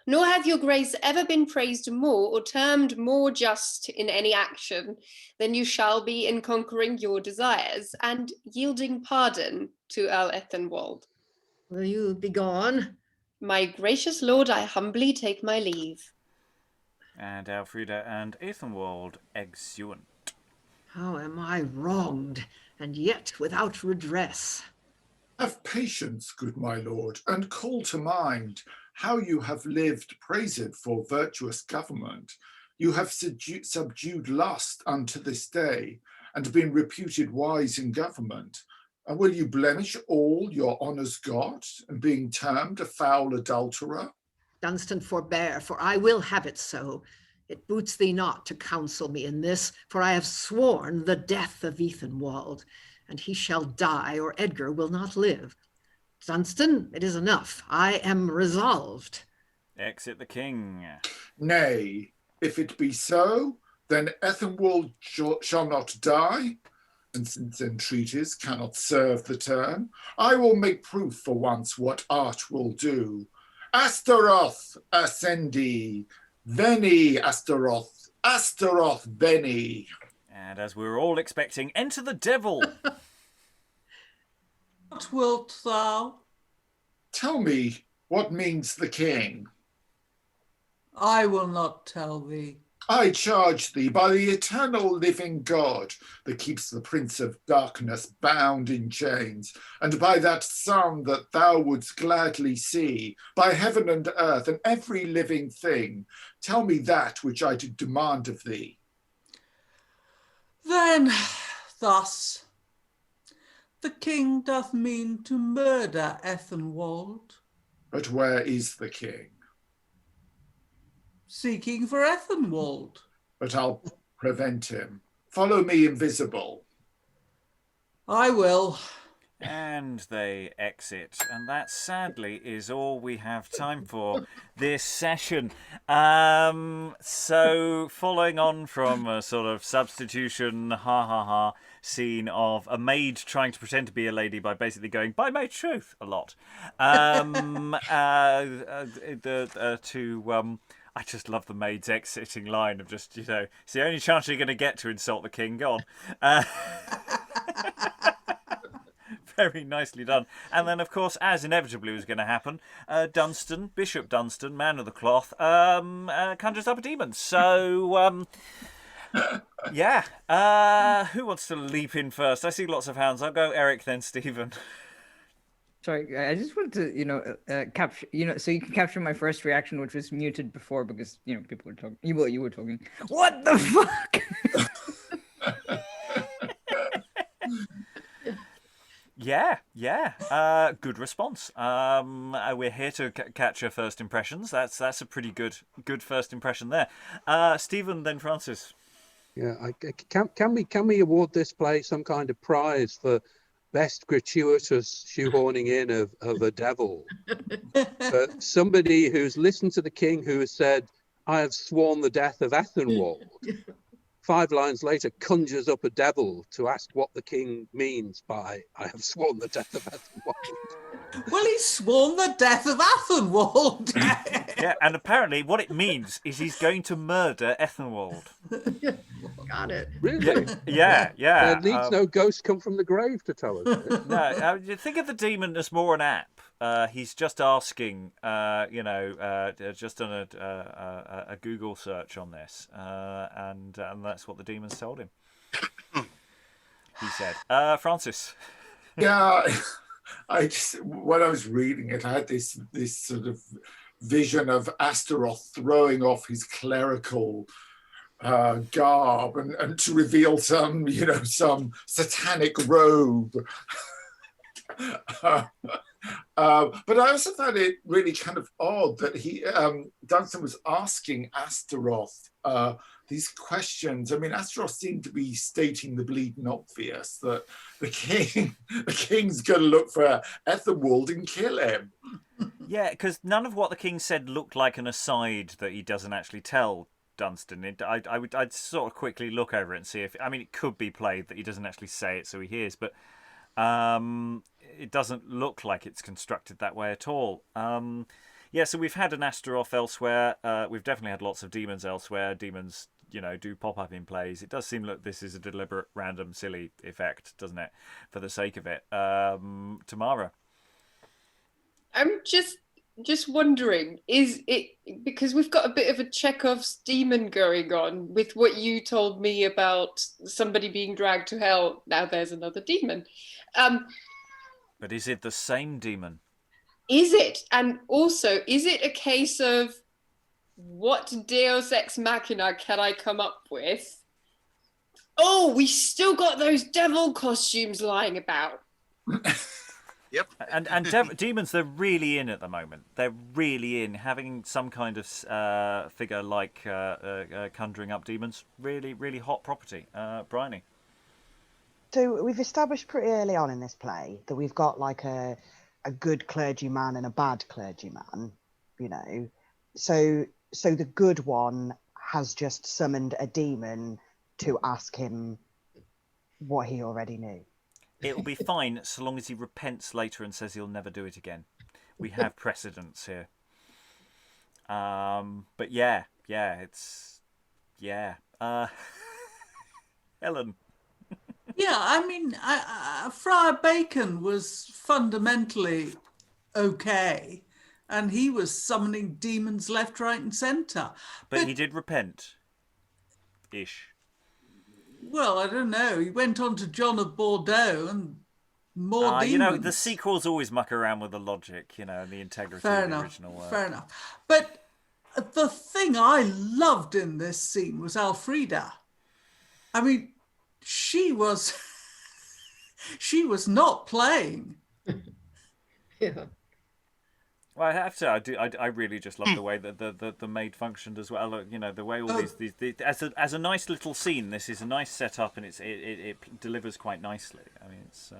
Nor hath your grace ever been praised more, or termed more just in any action, than you shall be in conquering your desires, and yielding pardon to Earl Ethenwald. Will you be gone? My gracious lord, I humbly take my leave. And Alfrida and Ethenwald exeunt. How am I wronged, and yet without redress? Have patience, good my lord, and call to mind how you have lived praised for virtuous government. You have subdued lust unto this day, and been reputed wise in government. And will you blemish all your honours got, and being termed a foul adulterer? Dunstan, forbear, for I will have it so. It boots thee not to counsel me in this, for I have sworn the death of Ethenwald, and he shall die, or Edgar will not live. Dunstan, it is enough. I am resolved. Exit the king. Nay, if it be so, then Ethenwald shall not die, and since entreaties cannot serve the turn, I will make proof for once what art will do. Astaroth ascendi, veni Astaroth, Astaroth veni. And as we were all expecting, enter the devil. What wilt thou? Tell me, what means the king? I will not tell thee. I charge thee by the eternal living God that keeps the Prince of Darkness bound in chains, and by that Son that thou wouldst gladly see, by heaven and earth and every living thing, tell me that which I did demand of thee. Then, thus, the king doth mean to murder Ethenwald. But where is the king? Seeking for Ethenwald. But I'll prevent him. Follow me invisible. I will. And they exit. And that, sadly, is all we have time for this session. So, following on from a sort of substitution, scene of a maid trying to pretend to be a lady by basically going, by my truth, a lot. I just love the maid's exiting line of just, it's the only chance you're going to get to insult the king. Go on. Very nicely done. And then, of course, as inevitably was going to happen, Dunstan, Bishop Dunstan, man of the cloth, conjures up a demon. So, who wants to leap in first? I see lots of hands. I'll go Eric, then Stephen. Sorry, I just wanted to, capture, so you can capture my first reaction, which was muted before because, people were talking. You were talking. What the fuck? Yeah. Good response. We're here to catch your first impressions. That's a pretty good first impression there. Stephen, then Francis. Yeah, can we award this play some kind of prize for best gratuitous shoehorning in of a devil? Somebody who's listened to the king, who has said, "I have sworn the death of Ethenwald." 5 lines later, conjures up a devil to ask what the king means by "I have sworn the death of Ethenwald." Well, he's sworn the death of Ethenwald. Yeah, and apparently what it means is he's going to murder Ethenwald. Got it. Really? Yeah. There needs no ghost come from the grave to tell us. No, you think of the demon as more an app. He's just asking, just done a Google search on this, and that's what the demons told him. He said, Francis. Yeah, when I was reading it, I had this sort of vision of Astaroth throwing off his clerical garb and to reveal some satanic robe. But I also found it really kind of odd that Dunstan was asking Astaroth these questions. I mean, Astaroth seemed to be stating the bleeding obvious that the king's going to look for Ethenwald and kill him. Yeah, because none of what the king said looked like an aside that he doesn't actually tell Dunstan. I'd sort of quickly look over it and see if, it could be played that he doesn't actually say it so he hears, but it doesn't look like it's constructed that way at all. So we've had an Astaroth elsewhere. We've definitely had lots of demons elsewhere. Demons, do pop up in plays. It does seem like this is a deliberate, random, silly effect, doesn't it? For the sake of it. Tamara. I'm just wondering, is it because we've got a bit of a Chekhov's demon going on with what you told me about somebody being dragged to hell? Now there's another demon. But is it the same demon? Is it? And also, is it a case of what Deus Ex Machina can I come up with? Oh, we still got those devil costumes lying about. Yep. And demons, they're really in at the moment. They're really in. Having some kind of figure like conjuring up demons, really, really hot property. Briony. So we've established pretty early on in this play that we've got like a good clergyman and a bad clergyman, So the good one has just summoned a demon to ask him what he already knew. It'll be fine so long as he repents later and says he'll never do it again. We have precedents here. But it's Helen. Yeah, Friar Bacon was fundamentally okay, and he was summoning demons left, right, and centre. But he did repent. Ish. Well, I don't know. He went on to John of Bordeaux and more demons. The sequels always muck around with the logic, and the integrity of the original work. Fair enough. But the thing I loved in this scene was Alfrida. She was not playing. Yeah. Well, I have to. I really just love the way that the maid functioned as well. The way all these as a nice little scene. This is a nice setup, and it delivers quite nicely. It's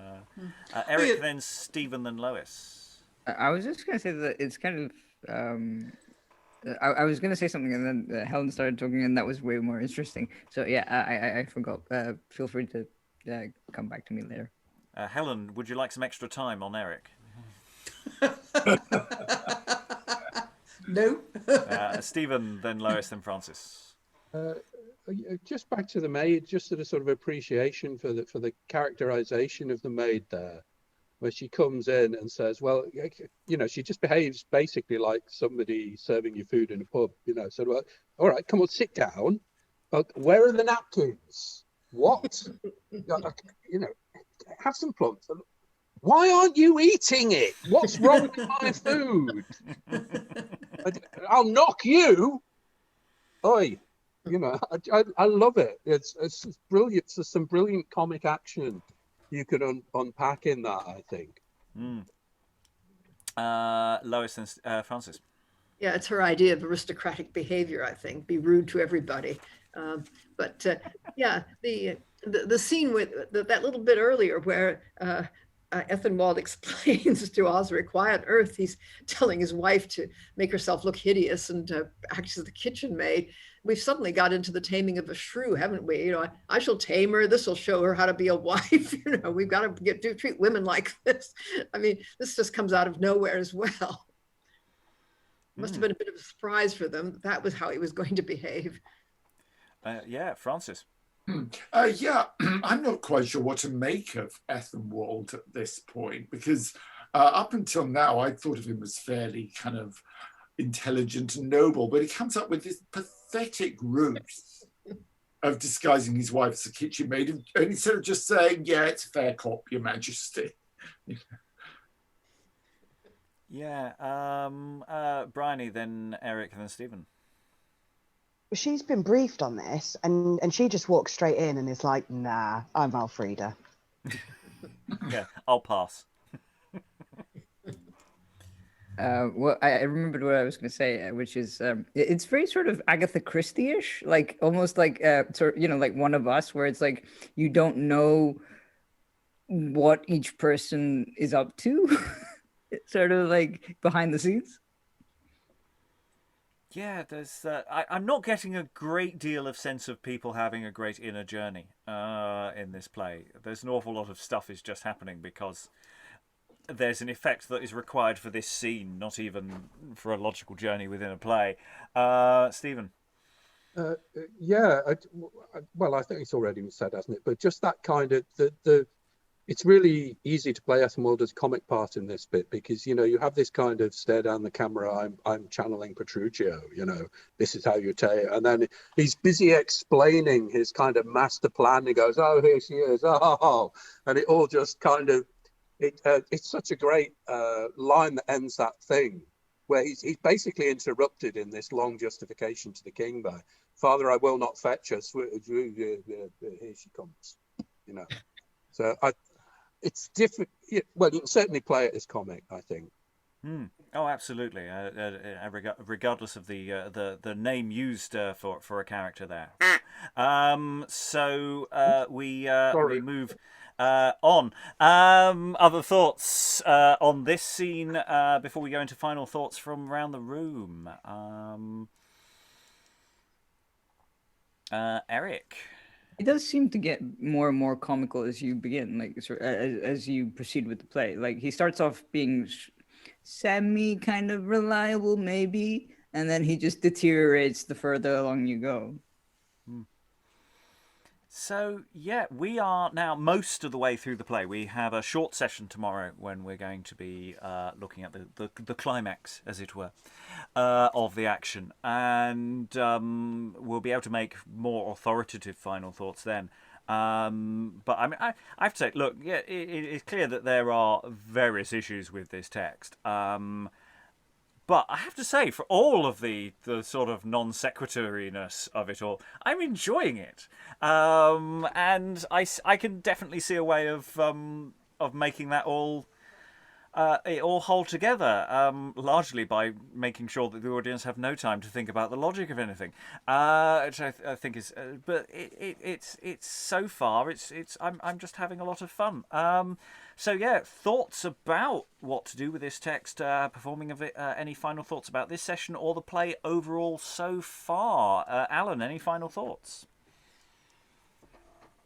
Eric, then Stephen, then Lois. I was just gonna say that it's kind of. I was gonna say something, and then Helen started talking, and that was way more interesting. So I forgot. Feel free to come back to me later. Helen, would you like some extra time on Eric? No. Stephen, then Lois, then Francis. Just back to the maid, just a sort of appreciation for the characterization of the maid there, where she comes in and says, well, she just behaves basically like somebody serving you food in a pub, so, well, all right, come on, sit down. Where are the napkins? What? Have some plums. Why aren't you eating it? What's wrong with my food? I'll knock you. Oi. I love it. It's brilliant. There's some brilliant comic action you can unpack in that, I think. Lois and Francis. Yeah, it's her idea of aristocratic behavior, I think. Be rude to everybody. Yeah, the scene with that little bit earlier where Ethenwald explains to Osrick why on earth he's telling his wife to make herself look hideous and act as the kitchen maid. We've suddenly got into the taming of a shrew, haven't we? You know, I shall tame her. This will show her how to be a wife. You know, we've got to treat women like this. I mean, this just comes out of nowhere as well. Must have been a bit of a surprise for them. That was how he was going to behave. Yeah, Francis. Yeah, I'm not quite sure what to make of Ethenwald at this point, because up until now, I thought of him as fairly kind of intelligent and noble, but he comes up with this pathetic ruse of disguising his wife as a kitchen maid, and instead of just saying, yeah, it's a fair cop, Your Majesty. Yeah, Briony, then Eric, and then Stephen. She's been briefed on this, and she just walks straight in and is like, nah, I'm Alfrida. Yeah, I'll pass. Well, I remembered what I was going to say, which is it's very sort of Agatha Christie-ish, like almost like sort of, you know, like One of Us, where it's like you don't know what each person is up to, sort of like behind the scenes. Yeah, there's. I'm not getting a great deal of sense of people having a great inner journey in this play. There's an awful lot of stuff is just happening because there's an effect that is required for this scene, not even for a logical journey within a play. Stephen? Yeah, well, I think it's already been said, hasn't it? But just that kind of, it's really easy to play Ethenwald as comic part in this bit because, you know, you have this kind of stare down the camera, I'm channeling Petruchio, you know, this is how you tell it. And then he's busy explaining his kind of master plan. He goes, oh, here she is, oh, and it all just kind of, it's such a great line that ends that thing where he's basically interrupted in this long justification to the king by, Father, I will not fetch her. Here she comes, you know. So it's different. Well, you can certainly play it as comic, I think. Oh, absolutely. Regardless of the name used for a character there. We move on. Other thoughts on this scene before we go into final thoughts from around the room. Eric. It does seem to get more and more comical as you begin, like as you proceed with the play. Like he starts off being semi kind of reliable, maybe, and then he just deteriorates the further along you go. So, yeah, we are now most of the way through the play. We have a short session tomorrow when we're going to be looking at the climax, as it were, of the action. And we'll be able to make more authoritative final thoughts then. But I mean, I have to say, look, yeah, it's clear that there are various issues with this text. But I have to say, for all of the sort of non sequitoriness of it all, I'm enjoying it, and I can definitely see a way of making that all it all hold together, largely by making sure that the audience have no time to think about the logic of anything, which I think is. But it's so far I'm just having a lot of fun. So yeah, thoughts about what to do with this text, performing of it, any final thoughts about this session or the play overall so far? Alan, any final thoughts?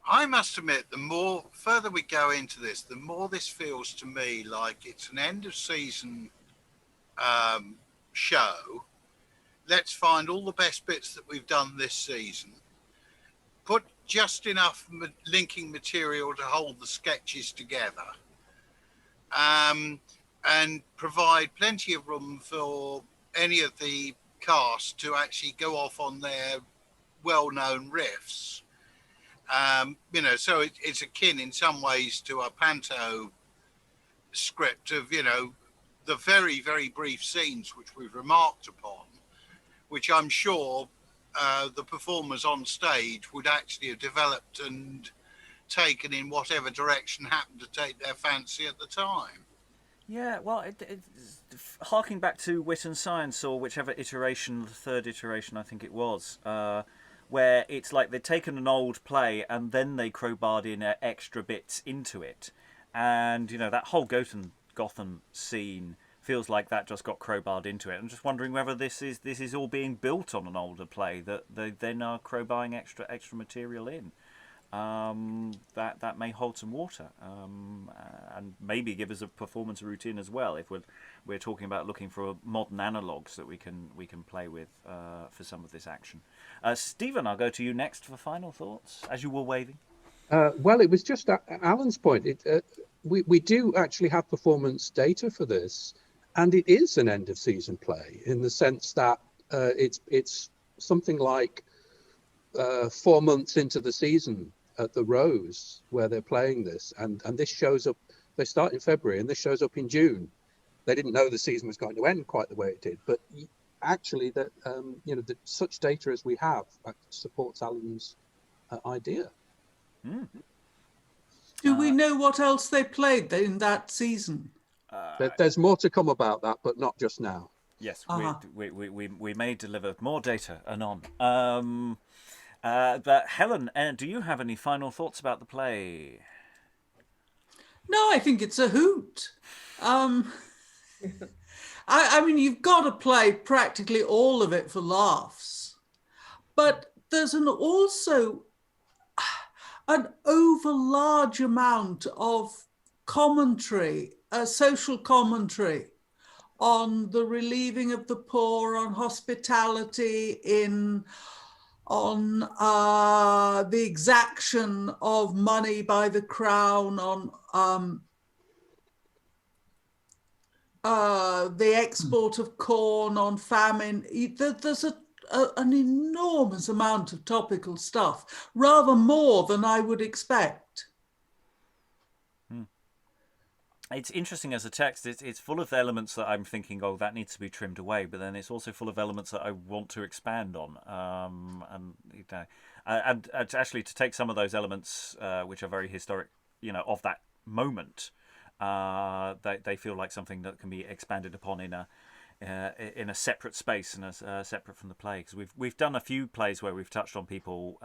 I must admit, the more further we go into this, the more this feels to me like it's an end of season show. Let's find all the best bits that we've done this season. Put just enough linking material to hold the sketches together. And provide plenty of room for any of the cast to actually go off on their well-known riffs. So it's akin in some ways to a panto script of, the very, very brief scenes which we've remarked upon, which I'm sure the performers on stage would actually have developed and taken in whatever direction happened to take their fancy at the time. Yeah, well, harking back to Wit and Science, or whichever iteration, the third iteration I think it was, where it's like they'd taken an old play and then they crowbarred in extra bits into it. And, you know, that whole Gotham scene feels like that just got crowbarred into it. I'm just wondering whether this is all being built on an older play that they then are crowbarring extra material in. That may hold some water, and maybe give us a performance routine as well. If we're talking about looking for modern analogues that we can play with for some of this action. Stephen, I'll go to you next for final thoughts, as you were waving. Well, it was just Alan's point. We do actually have performance data for this, and it is an end of season play in the sense that it's something like 4 months into the season at the Rose where they're playing this, and this shows up. They start in February, and this shows up in June. They didn't know the season was going to end quite the way it did, but actually, that that such data as we have supports Alan's idea. Mm. Do we know what else they played in that season? There's more to come about that, but not just now. Yes, we may deliver more data anon. But Helen, do you have any final thoughts about the play? No, I think it's a hoot. I mean, you've got to play practically all of it for laughs, but there's also an overlarge amount of commentary, social commentary on the relieving of the poor, on hospitality, on the exaction of money by the crown, on the export of corn, on famine. There's an enormous amount of topical stuff, rather more than I would expect. It's interesting as a text. It's full of elements that I'm thinking, oh, that needs to be trimmed away. But then it's also full of elements that I want to expand on. And actually to take some of those elements, which are very historic, of that moment, they feel like something that can be expanded upon in a separate space and separate from the play. Because we've done a few plays where we've touched on people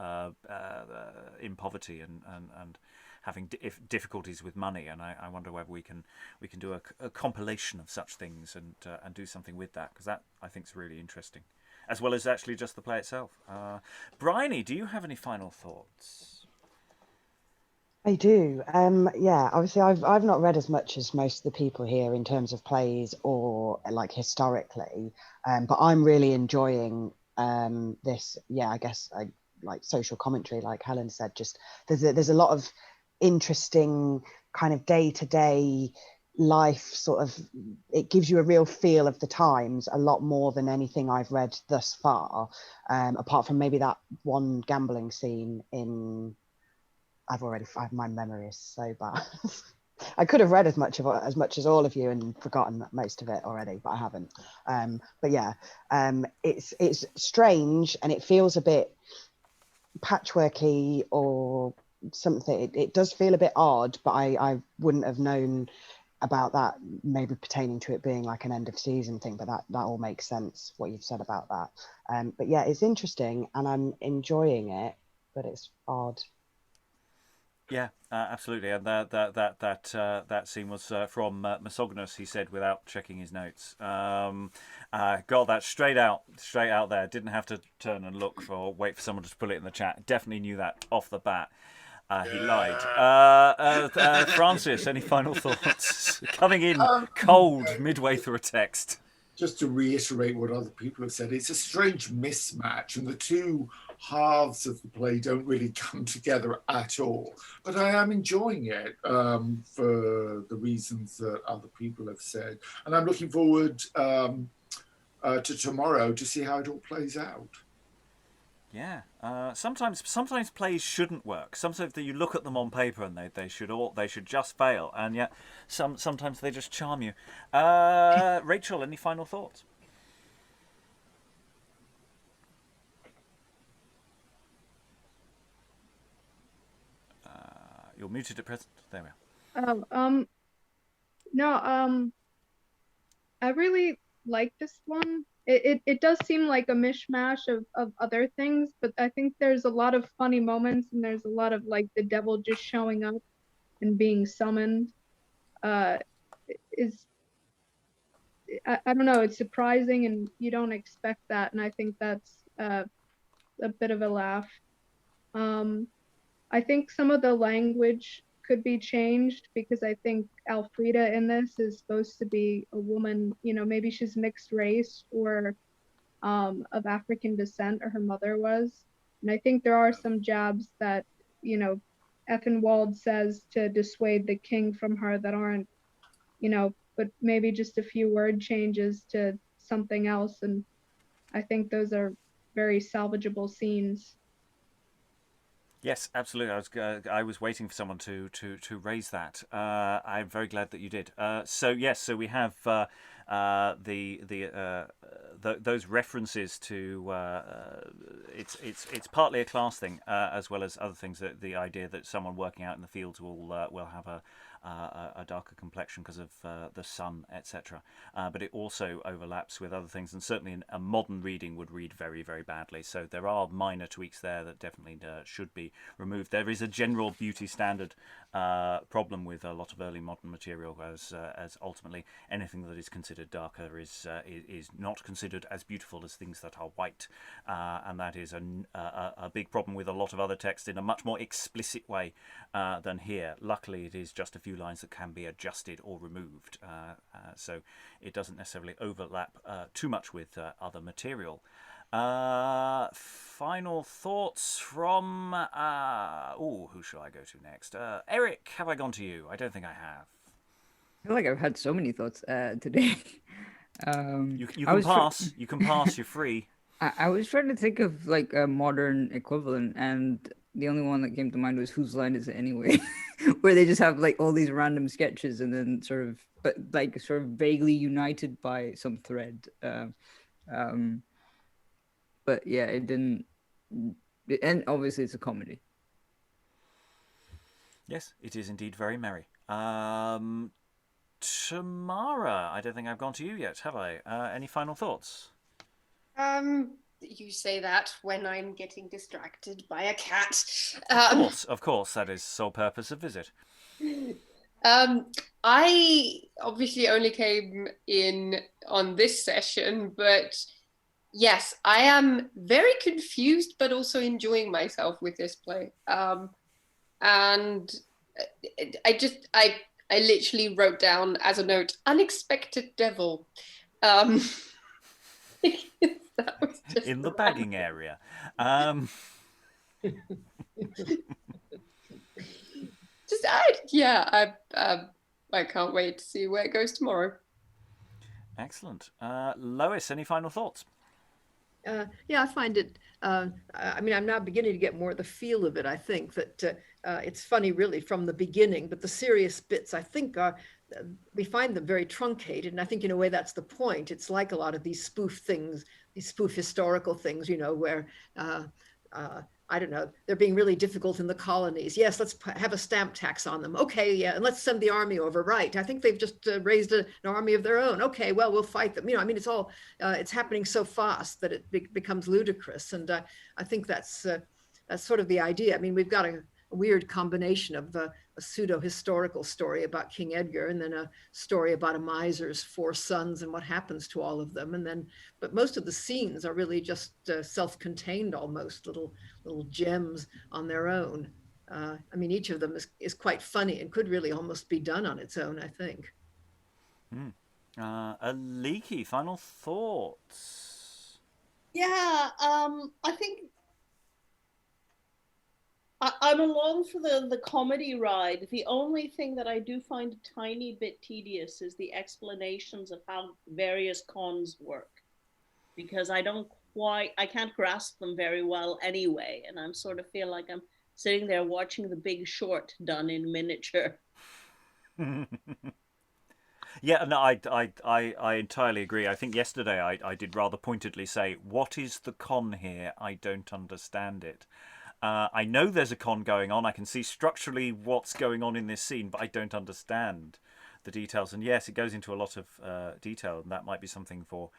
in poverty and having difficulties with money, and I wonder whether we can do a compilation of such things and do something with that, because that I think is really interesting, as well as actually just the play itself. Briony, do you have any final thoughts? I do. Yeah, obviously I've not read as much as most of the people here in terms of plays or like historically, but I'm really enjoying this. Yeah, I guess like social commentary, like Helen said. Just there's a lot of interesting kind of day-to-day life sort of. It gives you a real feel of the times, a lot more than anything I've read thus far, apart from maybe that one gambling scene in my memory is so bad. I could have read as much as all of you and forgotten most of it already, but I haven't. But yeah, it's strange and it feels a bit patchworky or something. It does feel a bit odd, but I wouldn't have known about that, maybe pertaining to it being like an end of season thing, but that all makes sense what you've said about that. But yeah, it's interesting and I'm enjoying it, but it's odd. Yeah, absolutely, and that scene was from Misogynous. He said without checking his notes. God, that's straight out there. Didn't have to turn and wait for someone to put it in the chat. Definitely knew that off the bat. He lied. Francis, any final thoughts? Coming in cold midway through a text. Just to reiterate what other people have said, it's a strange mismatch, and the two halves of the play don't really come together at all. But I am enjoying it for the reasons that other people have said. And I'm looking forward to tomorrow to see how it all plays out. Yeah. Sometimes plays shouldn't work. Sometimes you look at them on paper and they should just fail, and yet sometimes they just charm you. Rachael, any final thoughts? You're muted at present. There we are. No, I really like this one. It does seem like a mishmash of other things, but I think there's a lot of funny moments, and there's a lot of like the devil just showing up and being summoned. Is I don't know, it's surprising, and you don't expect that, and I think that's a bit of a laugh. I think some of the language could be changed, because I think Alfrida in this is supposed to be a woman, maybe she's mixed race or of African descent, or her mother was. And I think there are some jabs that, Ethenwald says to dissuade the king from her that aren't, but maybe just a few word changes to something else. And I think those are very salvageable scenes. Yes, absolutely. I was waiting for someone to raise that. I'm very glad that you did. So we have those references to it's partly a class thing, as well as other things. That the idea that someone working out in the fields will have a darker complexion because of the sun, etc. But it also overlaps with other things, and certainly a modern reading would read very, very badly. So there are minor tweaks there that definitely should be removed. There is a general beauty standard problem with a lot of early modern material, as ultimately anything that is considered darker is not considered as beautiful as things that are white, and that is a big problem with a lot of other texts in a much more explicit way than here. Luckily, it is just a few lines that can be adjusted or removed, so it doesn't necessarily overlap too much with other material. Final thoughts from who shall I go to next? Eric, have I gone to you? I don't think I have. I feel like I've had so many thoughts today. You can pass. You can pass. You're free. I was trying to think of like a modern equivalent, and the only one that came to mind was Whose Line Is It Anyway? Where they just have like all these random sketches and then sort of vaguely united by some thread. But yeah, it didn't, and obviously it's a comedy. Yes, it is indeed very merry. Tamara, I don't think I've gone to you yet, have I? Any final thoughts? You say that when I'm getting distracted by a cat. Of course, that is sole purpose of visit. I obviously only came in on this session, but yes, I am very confused, but also enjoying myself with this play. And I literally wrote down as a note, unexpected devil. That was just in the bagging area. I can't wait to see where it goes tomorrow. Excellent. Lois, any final thoughts? Yeah, I find it, I'm now beginning to get more of the feel of it. I think that it's funny really from the beginning, but the serious bits, I think, we find them very truncated. And I think in a way that's the point. It's like a lot of these spoof things, these spoof historical things, where, I don't know, they're being really difficult in the colonies. Yes, let's have a stamp tax on them. Okay, yeah, and let's send the army over. Right, I think they've just raised an army of their own. Okay, well, we'll fight them. It's all, it's happening so fast that it becomes ludicrous. And I think that's sort of the idea. We've got a weird combination of a pseudo-historical story about King Edgar, and then a story about a miser's 4 sons and what happens to all of them. But most of the scenes are really just self-contained, almost little gems on their own. Each of them is quite funny and could really almost be done on its own, I think. Aliki, final thoughts? Yeah, I think I'm along for the comedy ride. The only thing that I do find a tiny bit tedious is the explanations of how various cons work, because I can't grasp them very well anyway, and I'm sort of feel like I'm sitting there watching The Big Short done in miniature. Yeah, no, I entirely agree. I think yesterday I did rather pointedly say, what is the con here? I don't understand it. I know there's a con going on. I can see structurally what's going on in this scene, but I don't understand the details. And yes, it goes into a lot of detail, and that might be something for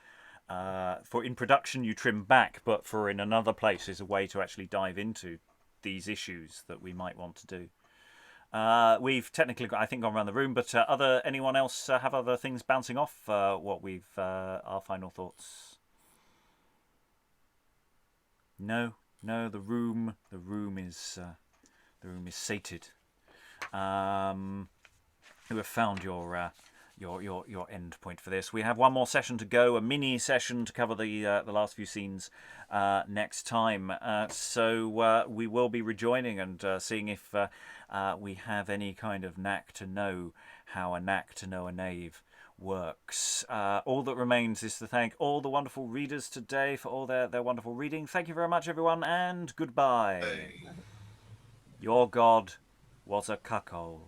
in production you trim back, but for in another place is a way to actually dive into these issues that we might want to do. We've technically, I think, gone around the room, but anyone else have other things bouncing off what we've our final thoughts? No, the room is sated. You have found your end point for this. We have one more session to go, a mini session to cover the last few scenes next time. So we will be rejoining and seeing if we have any kind of knack to know how a knack to know a knave works. All that remains is to thank all the wonderful readers today for all their wonderful reading. Thank you very much, everyone, and goodbye. Your god was a cuckold.